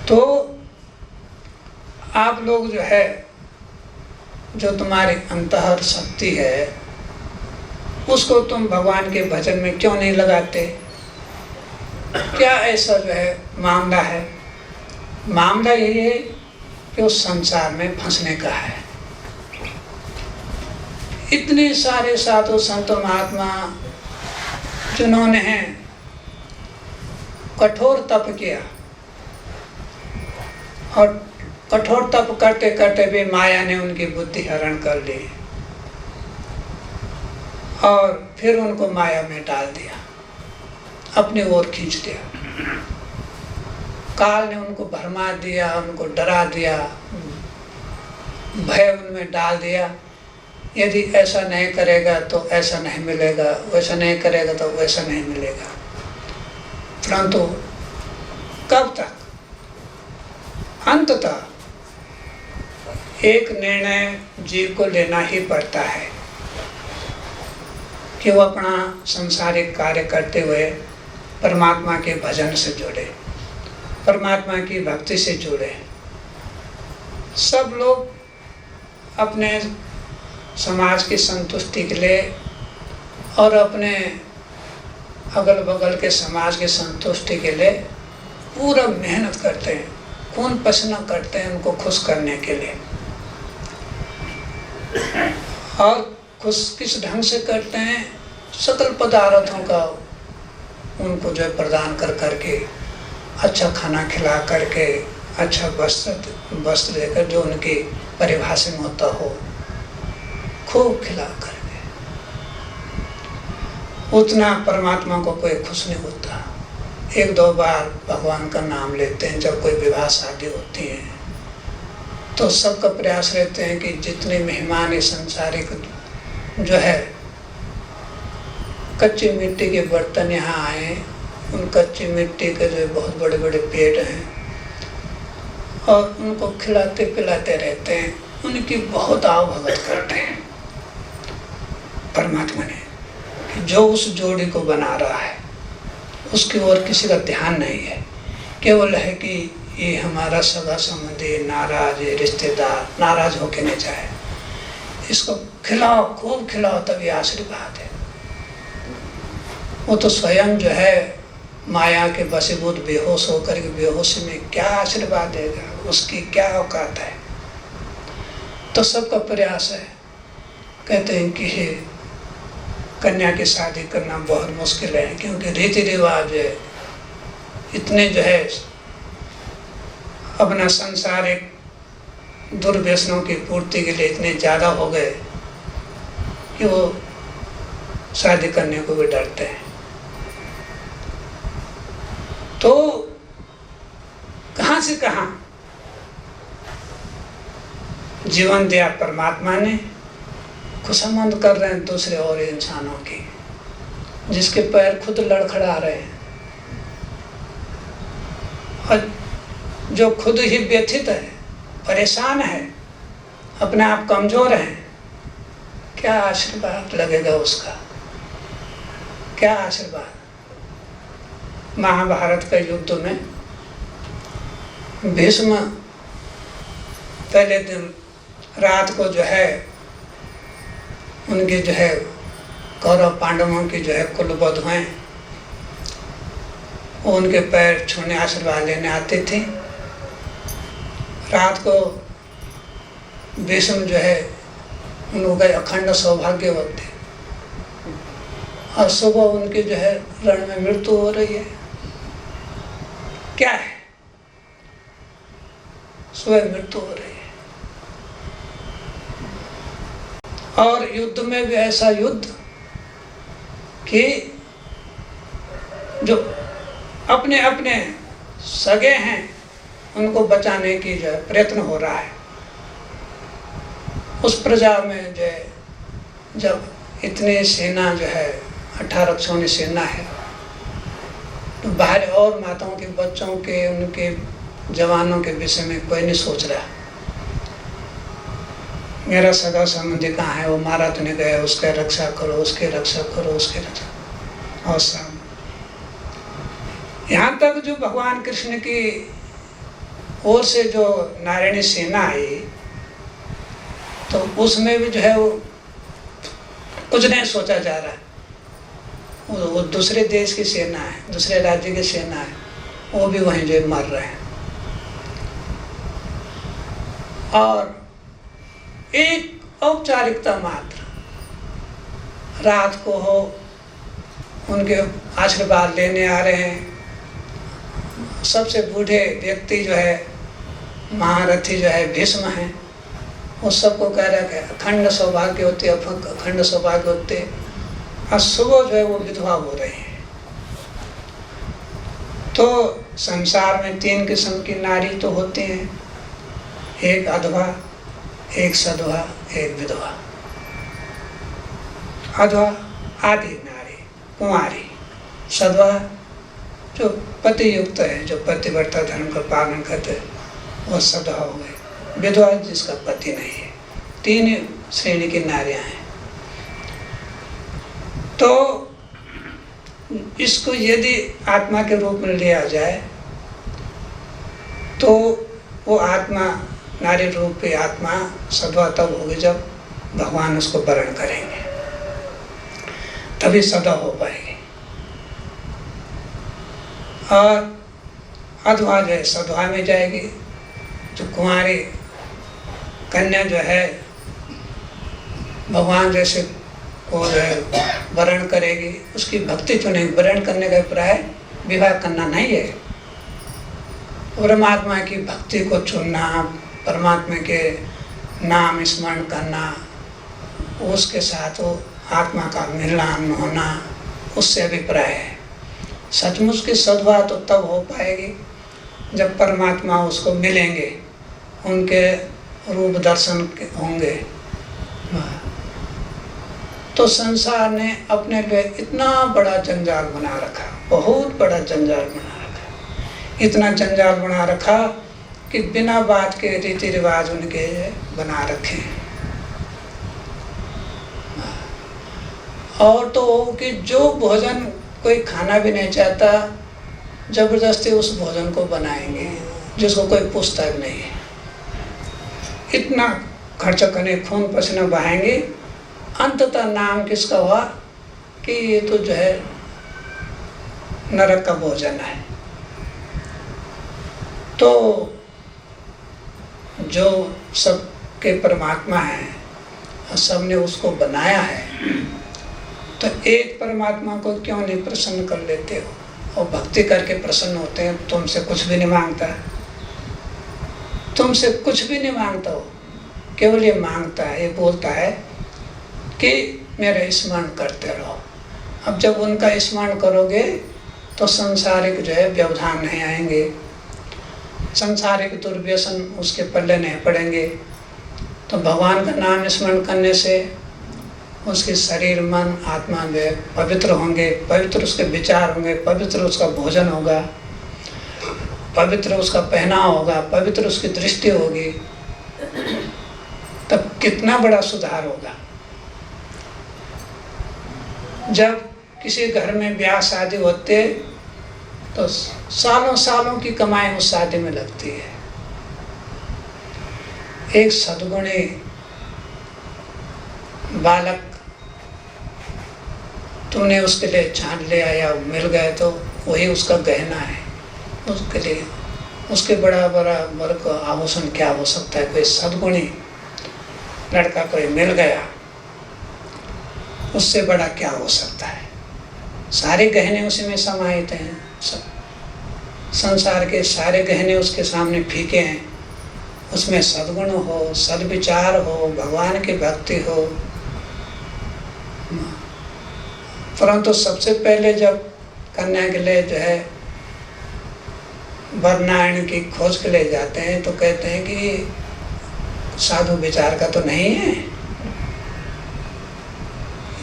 तो आप लोग जो है, जो तुम्हारी अंतहर शक्ति है, उसको तुम भगवान के भजन में क्यों नहीं लगाते? क्या ऐसा जो है मामला है? मामला यही है कि उस संसार में फंसने का है। इतने सारे साधु संत महात्मा जिन्होंने कठोर तप किया, और कठोर तप करते करते भी माया ने उनकी बुद्धि हरण कर ली, और फिर उनको माया में डाल दिया, अपनी ओर खींच दिया। काल ने उनको भरमा दिया, उनको डरा दिया, भय उनमें डाल दिया। यदि ऐसा नहीं करेगा तो ऐसा नहीं मिलेगा, वैसा नहीं करेगा तो वैसा नहीं मिलेगा। परंतु कब तक? अंततः एक निर्णय जीव को लेना ही पड़ता है कि वो अपना संसारिक कार्य करते हुए परमात्मा के भजन से जुड़े, परमात्मा की भक्ति से जुड़े। सब लोग अपने समाज की संतुष्टि के लिए और अपने अगल बगल के समाज की संतुष्टि के लिए पूरा मेहनत करते हैं, खून पसीना करते हैं उनको खुश करने के लिए। और किस ढंग से करते हैं, सकल पदार्थों का उनको जो है प्रदान कर करके, अच्छा खाना खिला करके, अच्छा वस्त्र देकर जो उनकी परिभाषा में होता हो, खूब खिला करके। उतना परमात्मा को कोई खुश नहीं होता। एक दो बार भगवान का नाम लेते हैं, जब कोई विवाह शादी होती है तो सबका प्रयास रहते हैं कि जितने मेहमान इस संसारिक जो है कच्ची मिट्टी के बर्तन यहाँ आए, उन कच्ची मिट्टी के जो बहुत बड़े बड़े पेट हैं और उनको खिलाते पिलाते रहते हैं, उनकी बहुत आवभगत करते हैं परमात्मा ने। जो उस जोड़ी को बना रहा है उसकी ओर किसी का ध्यान नहीं है, केवल है कि ये हमारा सगा संबंधी नाराज है, रिश्तेदार नाराज होके नहीं जाए, इसको खिलाओ, खूब खिलाओ, तभी आशीर्वाद है। वो तो स्वयं जो है माया के वशीभूत बेहोश होकर के बेहोशी में क्या आशीर्वाद देगा, उसकी क्या औकात है। तो सबका प्रयास है, कहते हैं कि कन्या की शादी करना बहुत मुश्किल है, क्योंकि रीति रिवाज इतने जो है अपना सांसारिक दुर्व्यसनों की पूर्ति के लिए इतने ज़्यादा हो गए कि वो शादी करने को भी डरते हैं। तो कहाँ से कहाँ जीवन दिया परमात्मा ने, खुशामद कर रहे हैं दूसरे और इंसानों की, जिसके पैर खुद लड़खड़ा रहे हैं और जो खुद ही व्यथित है, परेशान है, अपने आप कमजोर है, क्या आशीर्वाद लगेगा उसका, क्या आशीर्वाद। महाभारत के युद्ध में भीष्म पहले दिन रात को जो है उनके जो है कौरव पांडवों की जो है कुल बधुएं वो उनके पैर छूने आशीर्वाद लेने आती थी। रात को भीष्म जो है उनका अखंड सौभाग्यवत थे और सुबह उनकी जो है रण में मृत्यु हो रही है। क्या है, सुबह मृत्यु हो रही है। और युद्ध में भी ऐसा युद्ध कि जो अपने अपने सगे हैं उनको बचाने की जो है प्रयत्न हो रहा है। उस प्रजा में जो है जब इतनी सेना जो है 18 क्षौणी सेना है, तो बाहर और माताओं के बच्चों के उनके जवानों के विषय में कोई नहीं सोच रहा। मेरा सगा संबंधी कहाँ है, वो मारा तो नहीं गया, उसके रक्षा करो, उसके रक्षा करो, उसके रक्षा। और सब यहाँ तक जो भगवान कृष्ण की ओर से जो नारायणी सेना आई, तो उसमें भी जो है वो कुछ नहीं सोचा जा रहा है। वो दूसरे देश की सेना है, दूसरे राज्य की सेना है, वो भी वहीं जो मर रहे हैं। और एक औपचारिकता मात्र, रात को हो उनके आशीर्वाद लेने आ रहे हैं। सबसे बूढ़े व्यक्ति जो है महारथी जो है भीष्म है, वो सबको कह रहा है अखंड सौभाग्य होते, अखंड सौभाग्य होते। और सुबह जो है वो विधवा हो रही है। तो संसार में 3 किस्म की नारी तो होती हैं, एक अधवा, एक सधवा, एक विधवा। अधवा आदि नारी, कुंवारी। सधवा जो पति युक्त है, जो पतिव्रता धर्म का पालन करते हैं, वो सधवा हो गए। विधवा जिसका पति नहीं है। 3 श्रेणी की नारियां हैं। तो इसको यदि आत्मा के रूप में लिया जाए तो वो आत्मा, नारी रूपी आत्मा सधवा तब होगी जब भगवान उसको वर्ण करेंगे, तभी सदा हो पाएगी। और अधवा जो है सधवा में जाएगी। जो कुंवारी कन्या जो है भगवान जैसे को वर्ण करेगी, उसकी भक्ति चुनेगी। वर्ण करने का अभिप्राय विवाह करना नहीं है। परमात्मा की भक्ति को चुनना, परमात्मा के नाम स्मरण करना, उसके साथ वो आत्मा का मिलन होना, उससे अभिप्राय है। सचमुच की सद्भाव तो तब हो पाएगी जब परमात्मा उसको मिलेंगे, उनके रूप दर्शन होंगे। तो संसार ने अपने लिए इतना बड़ा जंजाल बना रखा, बहुत बड़ा जंजाल बना रखा, इतना जंजाल बना रखा कि बिना बात के रीति रिवाज उनके बना रखे। और तो कि जो भोजन कोई खाना भी नहीं चाहता, जबरदस्ती उस भोजन को बनाएंगे जिसको कोई पूछता भी नहीं है। इतना खर्च करने, खून पसीना बहाएंगे, अंततः नाम किसका हुआ कि ये तो जो है नरक का भोजन है। तो जो सबके परमात्मा है और सबने उसको बनाया है, तो एक परमात्मा को क्यों नहीं प्रसन्न कर लेते हो? और भक्ति करके प्रसन्न होते हैं। तुमसे कुछ भी नहीं मांगता, तुमसे कुछ भी नहीं मांगता हो, केवल ये मांगता है, ये बोलता है कि मेरा स्मरण करते रहो। अब जब उनका स्मरण करोगे तो संसारिक जो है व्यवधान नहीं आएंगे, संसारिक दुर्व्यसन उसके पल्ले नहीं पड़ेंगे। तो भगवान का नाम स्मरण करने से उसके शरीर, मन, आत्मा जो है पवित्र होंगे, पवित्र उसके विचार होंगे, पवित्र उसका भोजन होगा, पवित्र उसका पहनाव होगा, पवित्र उसकी दृष्टि होगी। तब कितना बड़ा सुधार होगा। जब किसी घर में ब्याह शादी होते तो सालों सालों की कमाई उस शादी में लगती है। एक सद्गुणी बालक तुमने उसके लिए छान ले आया, मिल गए तो वही उसका गहना है। उसके लिए उसके बड़ा बड़ा वर्ग आभूषण क्या हो सकता है? कोई सद्गुणी लड़का कोई मिल गया, उससे बड़ा क्या हो सकता है? सारे गहने उसी में समाहित हैं। संसार के सारे गहने उसके सामने फीके हैं। उसमें सद्गुण हो, सद्विचार हो, भगवान की भक्ति हो। परंतु सबसे पहले जब कन्या के लिए जो है वरनारायण की खोज के लिए जाते हैं तो कहते हैं कि साधु विचार का तो नहीं है,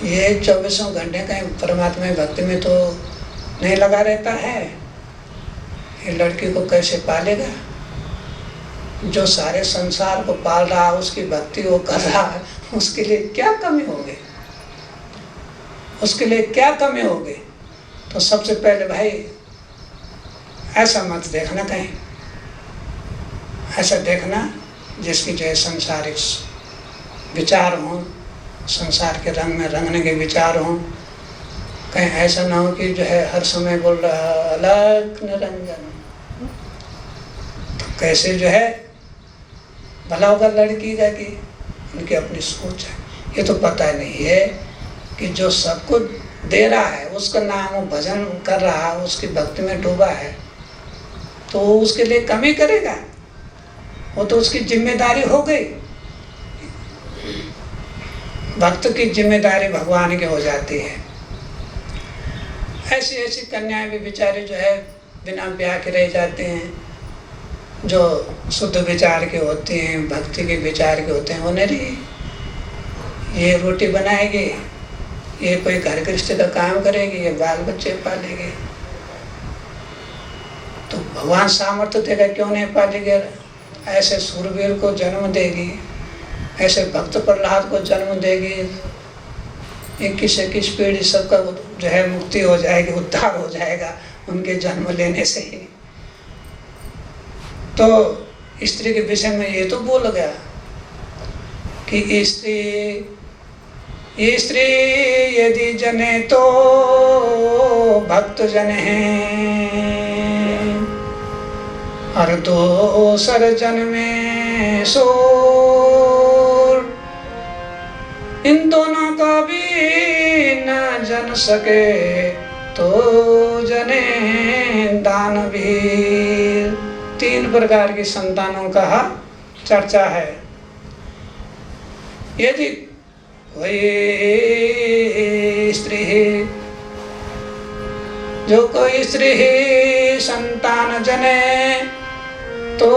ये 24 घंटे का परमात्मा की भक्ति में तो नहीं लगा रहता है, ये लड़की को कैसे पालेगा? जो सारे संसार को पाल रहा, उसकी भक्ति वो कर रहा है, उसके लिए क्या कमी होगी? उसके लिए क्या कमी होगी? तो सबसे पहले भाई ऐसा मत देखना कहीं, ऐसा देखना जिसकी जो है संसारिक विचार हों, संसार के रंग में रंगने के विचार हों। कहीं ऐसा ना हो कि जो है हर समय बोल रहा अलग निरंजन। तो कैसे जो है भला होगा लड़की का कि उनकी अपनी सोच है। ये तो पता नहीं है कि जो सबको दे रहा है, उसका नाम वो भजन कर रहा है, उसकी भक्ति में डूबा है, तो उसके लिए कमी करेगा? वो तो उसकी जिम्मेदारी हो गई। भक्त की जिम्मेदारी भगवान की हो जाती है। ऐसी ऐसी कन्याएं भी बेचारे जो है बिना ब्याह के रह जाते हैं, जो शुद्ध विचार के होते हैं, भक्ति के विचार के होते हैं। उन्हें नहीं, ये रोटी बनाएगी, ये कोई घर गृहस्थी का काम करेगी, ये बाल बच्चे पालेगी। तो भगवान सामर्थ्य देगा, क्यों नहीं पालेगी? ऐसे सूरवीर को जन्म देगी, ऐसे भक्त प्रहलाद को जन्म देगी। 21 पीढ़ी सबका जो है मुक्ति हो जाएगी, उद्धार हो जाएगा उनके जन्म लेने से ही। तो स्त्री के विषय में ये तो बोल गया कि स्त्री यदि जने तो भक्त जन हैं, और दोसर जन में सोर इन दोनों को भी न जन सके तो जने दानवीर। 3 प्रकार की संतानों का चर्चा है। यदि कोई स्त्री जो कोई स्त्री संतान जने तो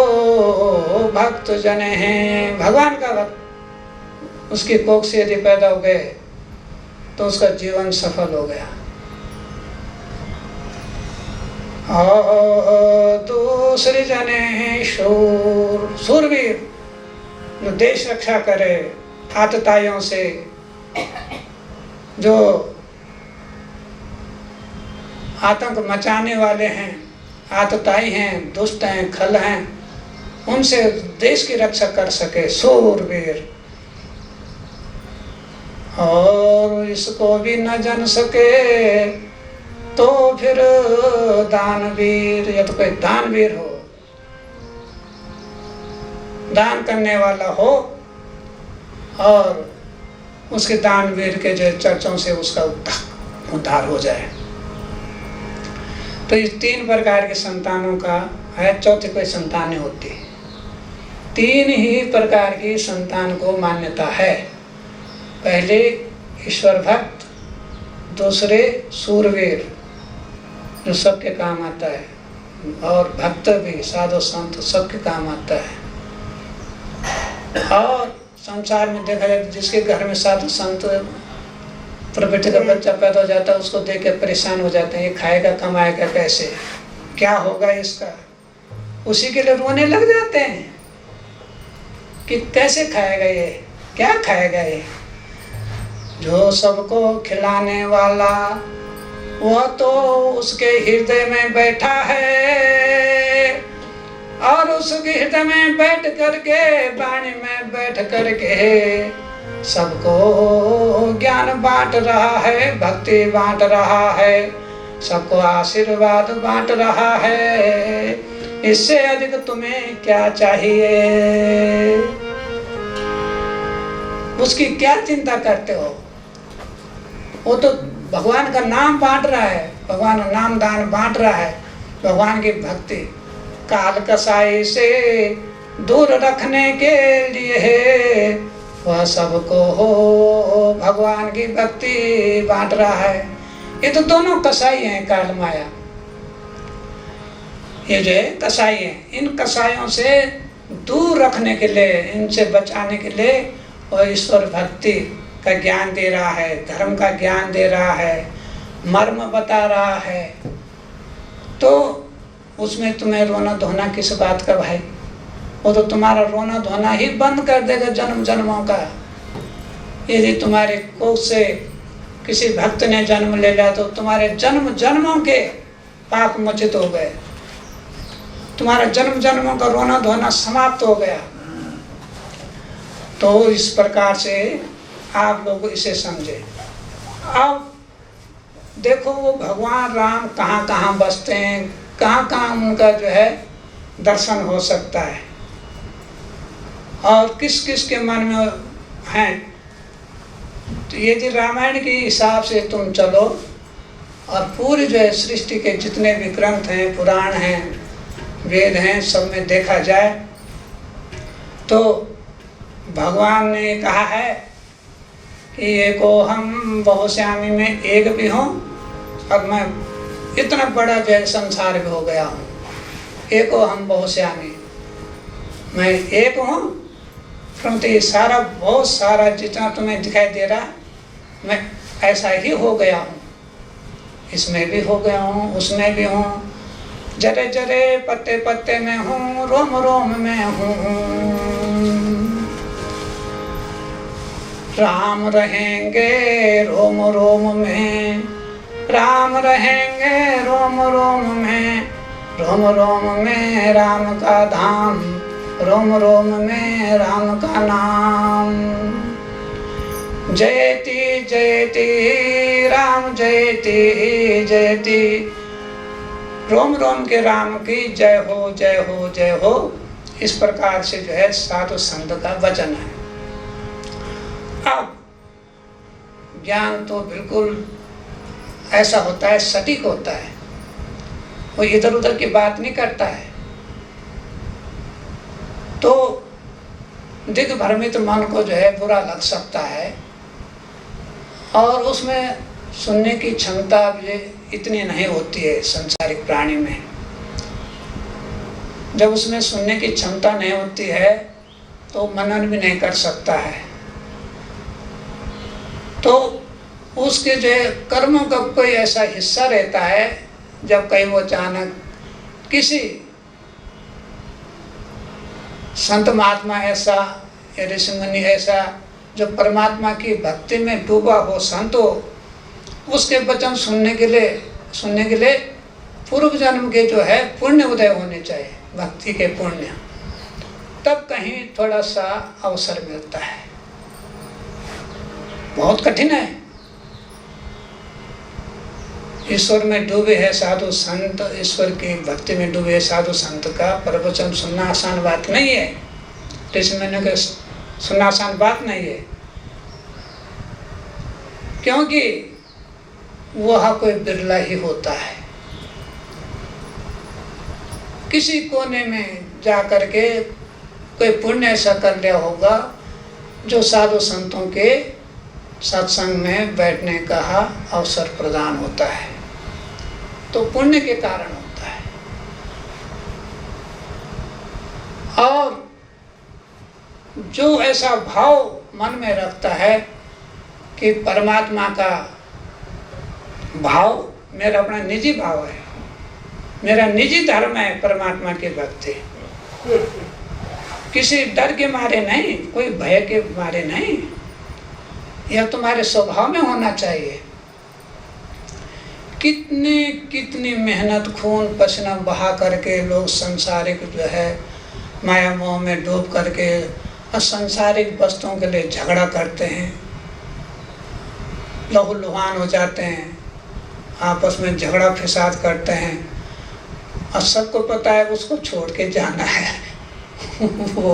भक्त जने हैं, भगवान का भक्त उसकी कोख से यदि पैदा हो गए तो उसका जीवन सफल हो गया। और दूसरे जने हैं शूर, शूरवीर जो देश रक्षा करे आतताइयों से, जो आतंक मचाने वाले हैं, आतताई हैं, दुष्ट हैं, खल हैं, उनसे देश की रक्षा कर सके, शूरवीर। और इसको भी न जन सके तो फिर दानवीर, या तो कोई दानवीर हो, दान करने वाला हो और उसके दानवीर के जो चर्चों से उसका उद्धार हो जाए। तो इस 3 प्रकार के संतानों का है, चौथी कोई संतान नहीं होती। 3 ही प्रकार की संतान को मान्यता है। पहले ईश्वर भक्त, दूसरे सूरवीर जो सबके काम आता है, और भक्त भी साधु संत सबके काम आता है। और संसार में देखा जाए जिसके घर में साधु संत प्रवृत्ति का बच्चा पैदा हो जाता है उसको देख के परेशान हो जाते हैं, ये खाएगा कमाएगा कैसे, क्या होगा इसका, उसी के लिए रोने लग जाते हैं कि कैसे खाएगा ये, क्या खाएगा ये। जो सबको खिलाने वाला वह तो उसके हृदय में बैठा है, और उसके हृदय में बैठ करके, वाणी में बैठ करके सबको ज्ञान बांट रहा है, भक्ति बांट रहा है, सबको आशीर्वाद बांट रहा है। इससे अधिक तुम्हें क्या चाहिए? उसकी क्या चिंता करते हो? वो तो भगवान का नाम बांट रहा है, भगवान का नाम दान बांट रहा है, भगवान की भक्ति। काल कसाई से दूर रखने के लिए वह सबको हो भगवान की भक्ति बांट रहा है। ये तो दोनों कसाई हैं, काल माया, ये जो कसाई हैं, इन कसाइयों से दूर रखने के लिए, इनसे बचाने के लिए और ईश्वर भक्ति का ज्ञान दे रहा है, धर्म का ज्ञान दे रहा है, मर्म बता रहा है। तो उसमें तुम्हें रोना धोना किस बात का भाई? वो तो तुम्हारा रोना धोना ही बंद कर देगा जन्म जन्मों का। यदि तुम्हारे कोख से किसी भक्त ने जन्म ले लिया तो तुम्हारे जन्म जन्मों के पाप मोचित हो गए, तुम्हारा जन्म जन्मों का रोना धोना समाप्त हो गया। तो इस प्रकार से आप लोग इसे समझे। अब देखो वो भगवान राम कहाँ कहाँ बसते हैं, कहाँ कहाँ उनका जो है दर्शन हो सकता है, और किस किस के मन में हैं। तो यदि रामायण के हिसाब से तुम चलो और पूरी जो है सृष्टि के जितने भी ग्रंथ हैं, पुराण हैं, वेद हैं, सब में देखा जाए तो भगवान ने कहा है कि एको हम बहुश्यामी में एक भी हूँ, और मैं इतना बड़ा जो है संसार भी हो गया हूँ। एको हम बहुश्यामी, मैं एक हूँ, परंतु ये सारा बहुत सारा जितना तुम्हें दिखाई दे रहा मैं ऐसा ही हो गया हूँ, इसमें भी हो गया हूँ, उसमें भी हूँ, जरे जरे पत्ते पत्ते में हूँ, रोम रोम में हूँ। राम रहेंगे रोम रोम में, राम रहेंगे रोम रोम में, रोम रोम में राम का धाम, रोम रोम में राम का नाम। जयति जयति राम, जयति जयति, रोम रोम के राम की जय हो जय हो जय हो। इस प्रकार से जो है साधु संत का वचन है। अब ज्ञान तो बिल्कुल ऐसा होता है, सटीक होता है, वो इधर उधर की बात नहीं करता है। तो दिग्भ्रमित मन को जो है बुरा लग सकता है, और उसमें सुनने की क्षमता भी इतनी नहीं होती है संसारिक प्राणी में। जब उसमें सुनने की क्षमता नहीं होती है तो मनन भी नहीं कर सकता है। तो उसके जो कर्मों का कोई ऐसा हिस्सा रहता है, जब कहीं वो अचानक किसी संत महात्मा ऐसा या ऋषि मुनि ऐसा जो परमात्मा की भक्ति में डूबा हो संत हो, उसके वचन सुनने के लिए पूर्व जन्म के जो है पुण्य उदय होने चाहिए, भक्ति के पुण्य, तब कहीं थोड़ा सा अवसर मिलता है। बहुत कठिन है। ईश्वर में डूबे है साधु संत, ईश्वर की भक्ति में डूबे साधु संत का प्रवचन सुनना आसान बात नहीं है। ऋषि मुनि का सुनना आसान बात नहीं है, क्योंकि वह कोई बिरला ही होता है। किसी कोने में जा करके कोई पुण्य ऐसा कर लिया होगा जो साधु संतों के सत्संग में बैठने का अवसर प्रदान होता है, तो पुण्य के कारण होता है। और जो ऐसा भाव मन में रखता है कि परमात्मा का भाव मेरा अपना निजी भाव है, मेरा निजी धर्म है परमात्मा की भक्ति, किसी डर के मारे नहीं, कोई भय के मारे नहीं, यह तुम्हारे स्वभाव में होना चाहिए। कितनी मेहनत खून पसीना बहा करके लोग संसारिक जो है माया मोह में डूब करके असंसारिक वस्तुओं के लिए झगड़ा करते हैं, लहू लुहान हो जाते हैं, आपस में झगड़ा फिसाद करते हैं, और सबको पता है उसको छोड़ के जाना है वो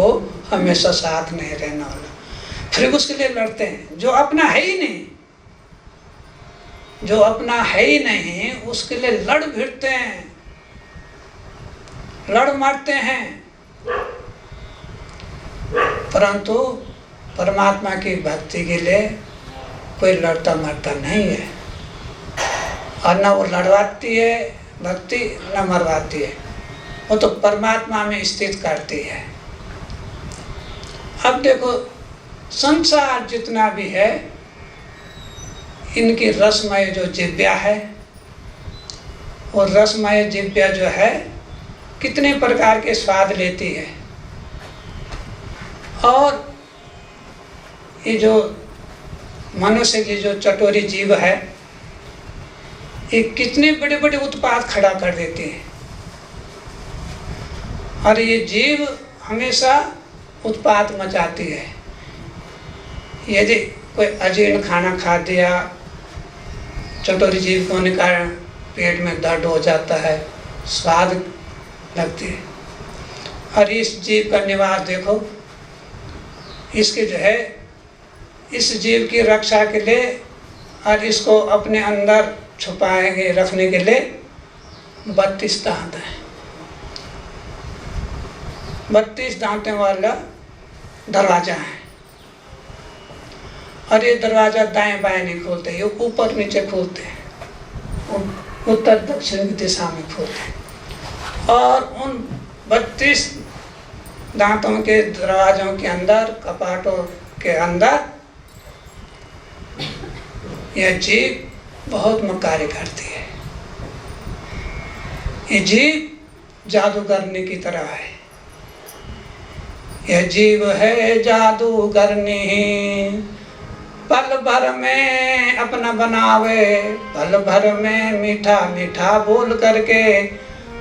हमेशा साथ नहीं रहने वाला, फिर उसके लिए लड़ते हैं। जो अपना है ही नहीं, जो अपना है ही नहीं उसके लिए लड़ भिड़ते हैं, लड़ मारते हैं। परंतु परमात्मा की भक्ति के लिए कोई लड़ता मरता नहीं है, और न वो लड़वाती है भक्ति, न मरवाती है, वो तो परमात्मा में स्थित करती है। अब देखो संसार जितना भी है, इनकी रसमय जो जिव्या है, वो रसमय जिव्या जो है कितने प्रकार के स्वाद लेती है। और ये जो मनुष्य की जो चटोरी जीव है, ये कितने बड़े बड़े उत्पाद खड़ा कर देते हैं, और ये जीव हमेशा उत्पाद मचाती है। यदि कोई अजीर्ण खाना खा दिया, चटोरी जीव को होने कारण पेट में दर्द हो जाता है, स्वाद लगती है। और इस जीव का निवास देखो, इसके जो है इस जीव की रक्षा के लिए और इसको अपने अंदर छुपाएंगे रखने के लिए 32 दांत हैं, 32 दांतों वाला दरवाजा है। और ये दरवाजा दाएं बाएं नहीं खोलते, ये ऊपर नीचे खोलते हैं, उत्तर दक्षिण की दिशा में खोलते हैं। और उन 32 दांतों के दरवाजों के अंदर, कपाटों के अंदर यह जीव बहुत मक्कारी करती है। ये जीव जादूगरनी की तरह है। यह जीव है जादूगरनी, पल भर में अपना बनावे, पल भर में मीठा मीठा बोल करके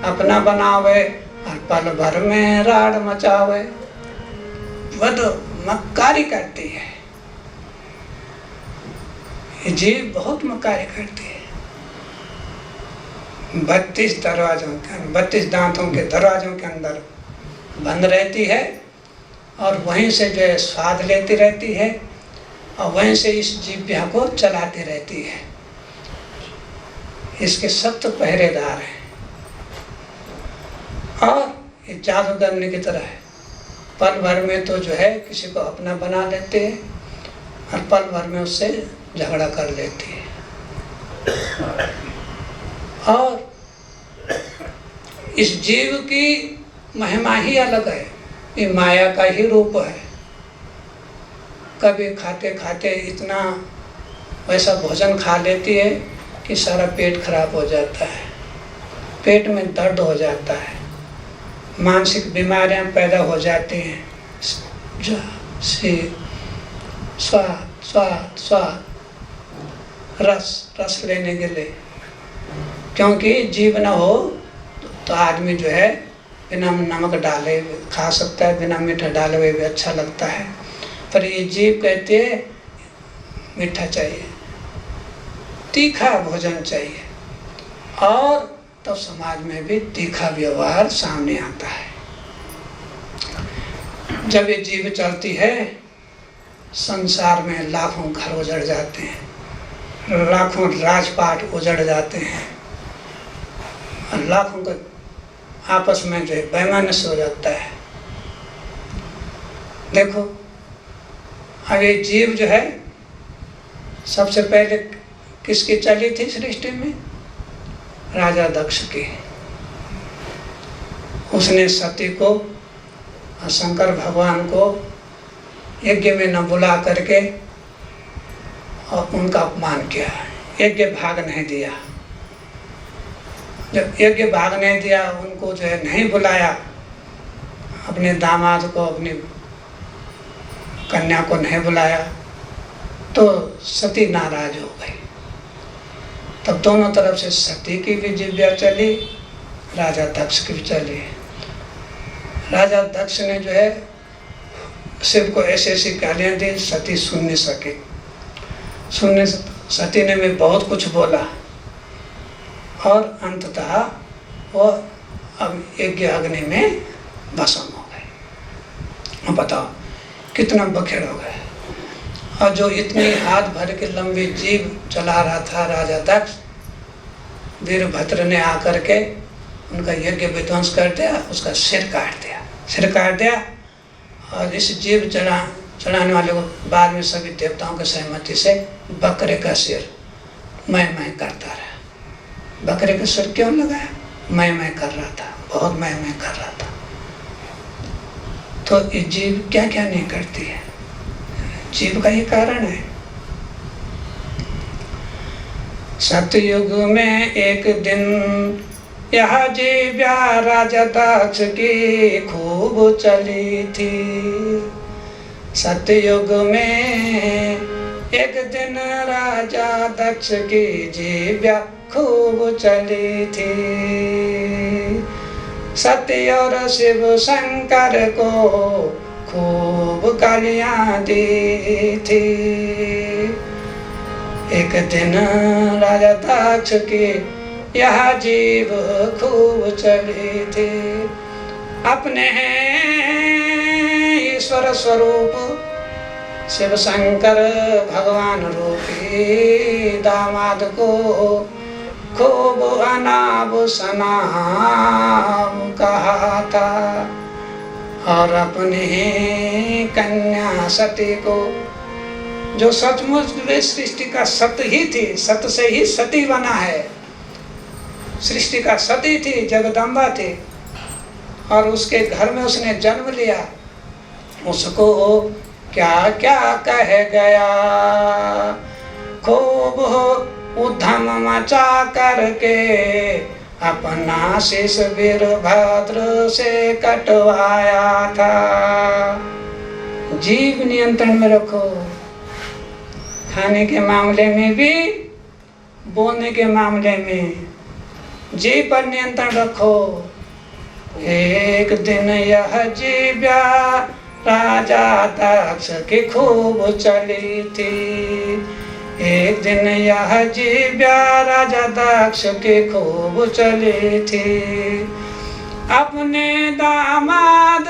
अपना बनावे, और पल भर में राड़ मचावे। वह तो मक्कारी करती है, ये जीव बहुत मक्कारी करती है। 32 दरवाजों के 32 दांतों के दरवाजों के अंदर बंद रहती है, और वहीं से जो है स्वाद लेती रहती है। और वहीं से इस जीव्या को चलाती रहती है। इसके सख्त पहरेदार हैं और ये जादूगरनी की तरह है। पल भर में तो जो है किसी को अपना बना लेते हैं और पल भर में उससे झगड़ा कर लेती है। और इस जीव की महिमा ही अलग है, ये माया का ही रूप है। कभी खाते खाते इतना वैसा भोजन खा लेती है कि सारा पेट खराब हो जाता है, पेट में दर्द हो जाता है, मानसिक बीमारियां पैदा हो जाती हैं। स्वाद स्वाद स्वाद रस रस लेने के लिए, क्योंकि जीव न हो तो आदमी जो है बिना नमक डाले खा सकता है, बिना मीठा डाले हुए भी अच्छा लगता है। पर ये जीव कहते हैं मीठा चाहिए, तीखा भोजन चाहिए, और तो समाज में भी तीखा व्यवहार सामने आता है। जब ये जीव चलती है, संसार में लाखों घर उजड़ जाते हैं, लाखों राजपाट उजड़ जाते हैं, और लाखों का आपस में जो है वैमनस्य हो जाता है। देखो अब ये जीव जो है सबसे पहले किसकी चली थी सृष्टि में? राजा दक्ष की। उसने सती को और शंकर भगवान को यज्ञ में न बुला करके और उनका अपमान किया, यज्ञ भाग नहीं दिया। जब यज्ञ भाग नहीं दिया, उनको जो है नहीं बुलाया, अपने दामाद को अपनी कन्या को नहीं बुलाया, तो सती नाराज हो गई। तब दोनों तरफ से सती की भी जिव्या चली, राजा दक्ष की भी चली। राजा दक्ष ने जो है शिव को ऐसी ऐसी गालियाँ दी, सती सुन नहीं सके। सती ने भी बहुत कुछ बोला और अंततः वो अब यज्ञ अग्नि में भस्म हो गए। बताओ कितना बखेड़ हो गए। और जो इतनी हाथ भर के लंबी जीभ चला रहा था राजा दक्ष, वीरभद्र ने आकर के उनका यज्ञ विध्वंस कर दिया, उसका सिर काट दिया। और इस जीभ चढ़ाने वाले को बाद में सभी देवताओं की सहमति से बकरे का सिर मैं करता रहा। बकरे का सिर क्यों लगाया? मैं कर रहा था, बहुत मैं कर रहा था। तो ये जीव क्या क्या नहीं करती है, जीव का ये कारण है। सतयुग में एक दिन यह जीव्या राजा दक्ष की खूब चली थी। सतयुग में एक दिन राजा दक्ष की जीव्या खूब चली थी। सत्य और शिव शंकर को खूब गालियाँ दी थी। एक दिन राजा दक्ष की यह जीव खूब चली थी। अपने ईश्वर स्वरूप शिव शंकर भगवान रूपी दामाद को खूब अनाब शनाब कहा था। और अपने कन्या सती को, जो सचमुच में सृष्टि का सत ही थी, सत से ही सती बना है, सृष्टि का सती थी, जगदम्बा थी, और उसके घर में उसने जन्म लिया। उसको क्या क्या कह गया, खूब उद्यम मचा करके अपना शीश वीरभद्र से कटवाया था। जीव नियंत्रण में रखो, खाने के मामले में भी, बोलने के मामले में जीव पर नियंत्रण रखो। एक दिन यह जीव्या राजा दक्ष की खूब चली थी। एक दिन यह जीव्या राजा दक्ष की खूब चली थी। अपने दामाद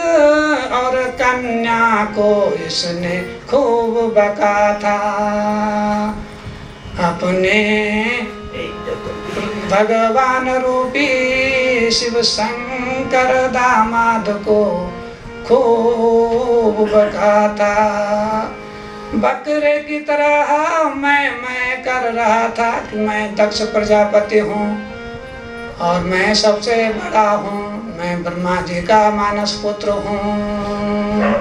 और कन्या को इसने खूब बका था। अपने भगवान रूपी शिव शंकर दामाद को खूब बका था। बकरे की तरह मैं कर रहा था कि मैं दक्ष प्रजापति हूँ और मैं सबसे बड़ा हूँ, मैं ब्रह्मा जी का मानस पुत्र हूँ।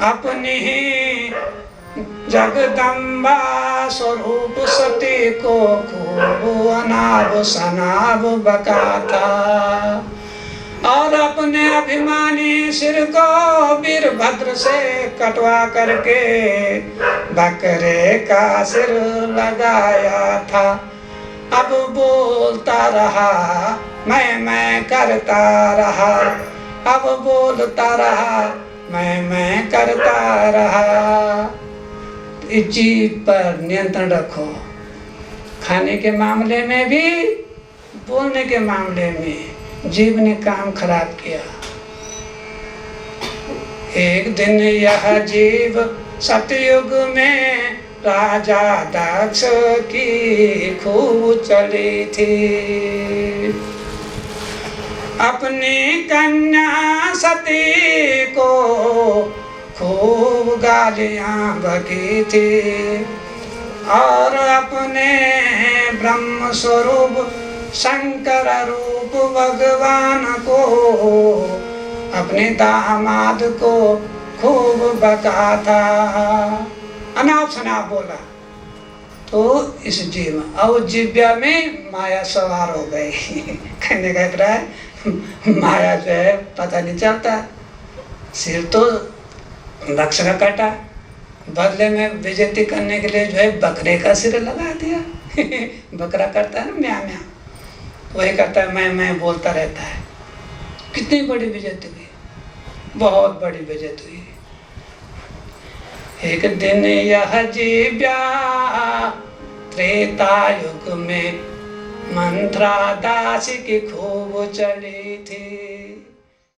अपनी ही जगदम्बा स्वरूप सती को खूब अनाब शनाब बका था और अपने अभिमानी सिर को वीरभद्र से कटवा करके बकरे का सिर लगाया था। अब बोलता रहा मैं करता रहा, अब बोलता रहा मैं करता रहा। इस जीभ पर नियंत्रण रखो, खाने के मामले में भी, बोलने के मामले में जीभ ने काम खराब किया। एक दिन यह जीभ सतयुग में राजा दक्ष की खूब चली थी। अपनी कन्या सती को खूब गालियां बकी थी और अपने ब्रह्म स्वरूप शंकर रूप भगवान को, अपने दामाद को खूब बका था, अनाप शनाप बोला। तो इस जीव और जिव्या में माया सवार हो गई। कहने का अभिप्राय माया जो है पता नहीं चलता। सिर तो दक्ष का काटा, बदले में बेइज्जती करने के लिए जो है बकरे का सिर लगा दिया। बकरा करता है ना म्यां म्यां, वही करता है, मैं बोलता रहता है। कितनी बड़ी बेइज्जती हुई, बहुत बड़ी बेइज्जती हुई। एक दिन यह जीव्या त्रेता युग में मंत्रा दासी की खूब चली थी।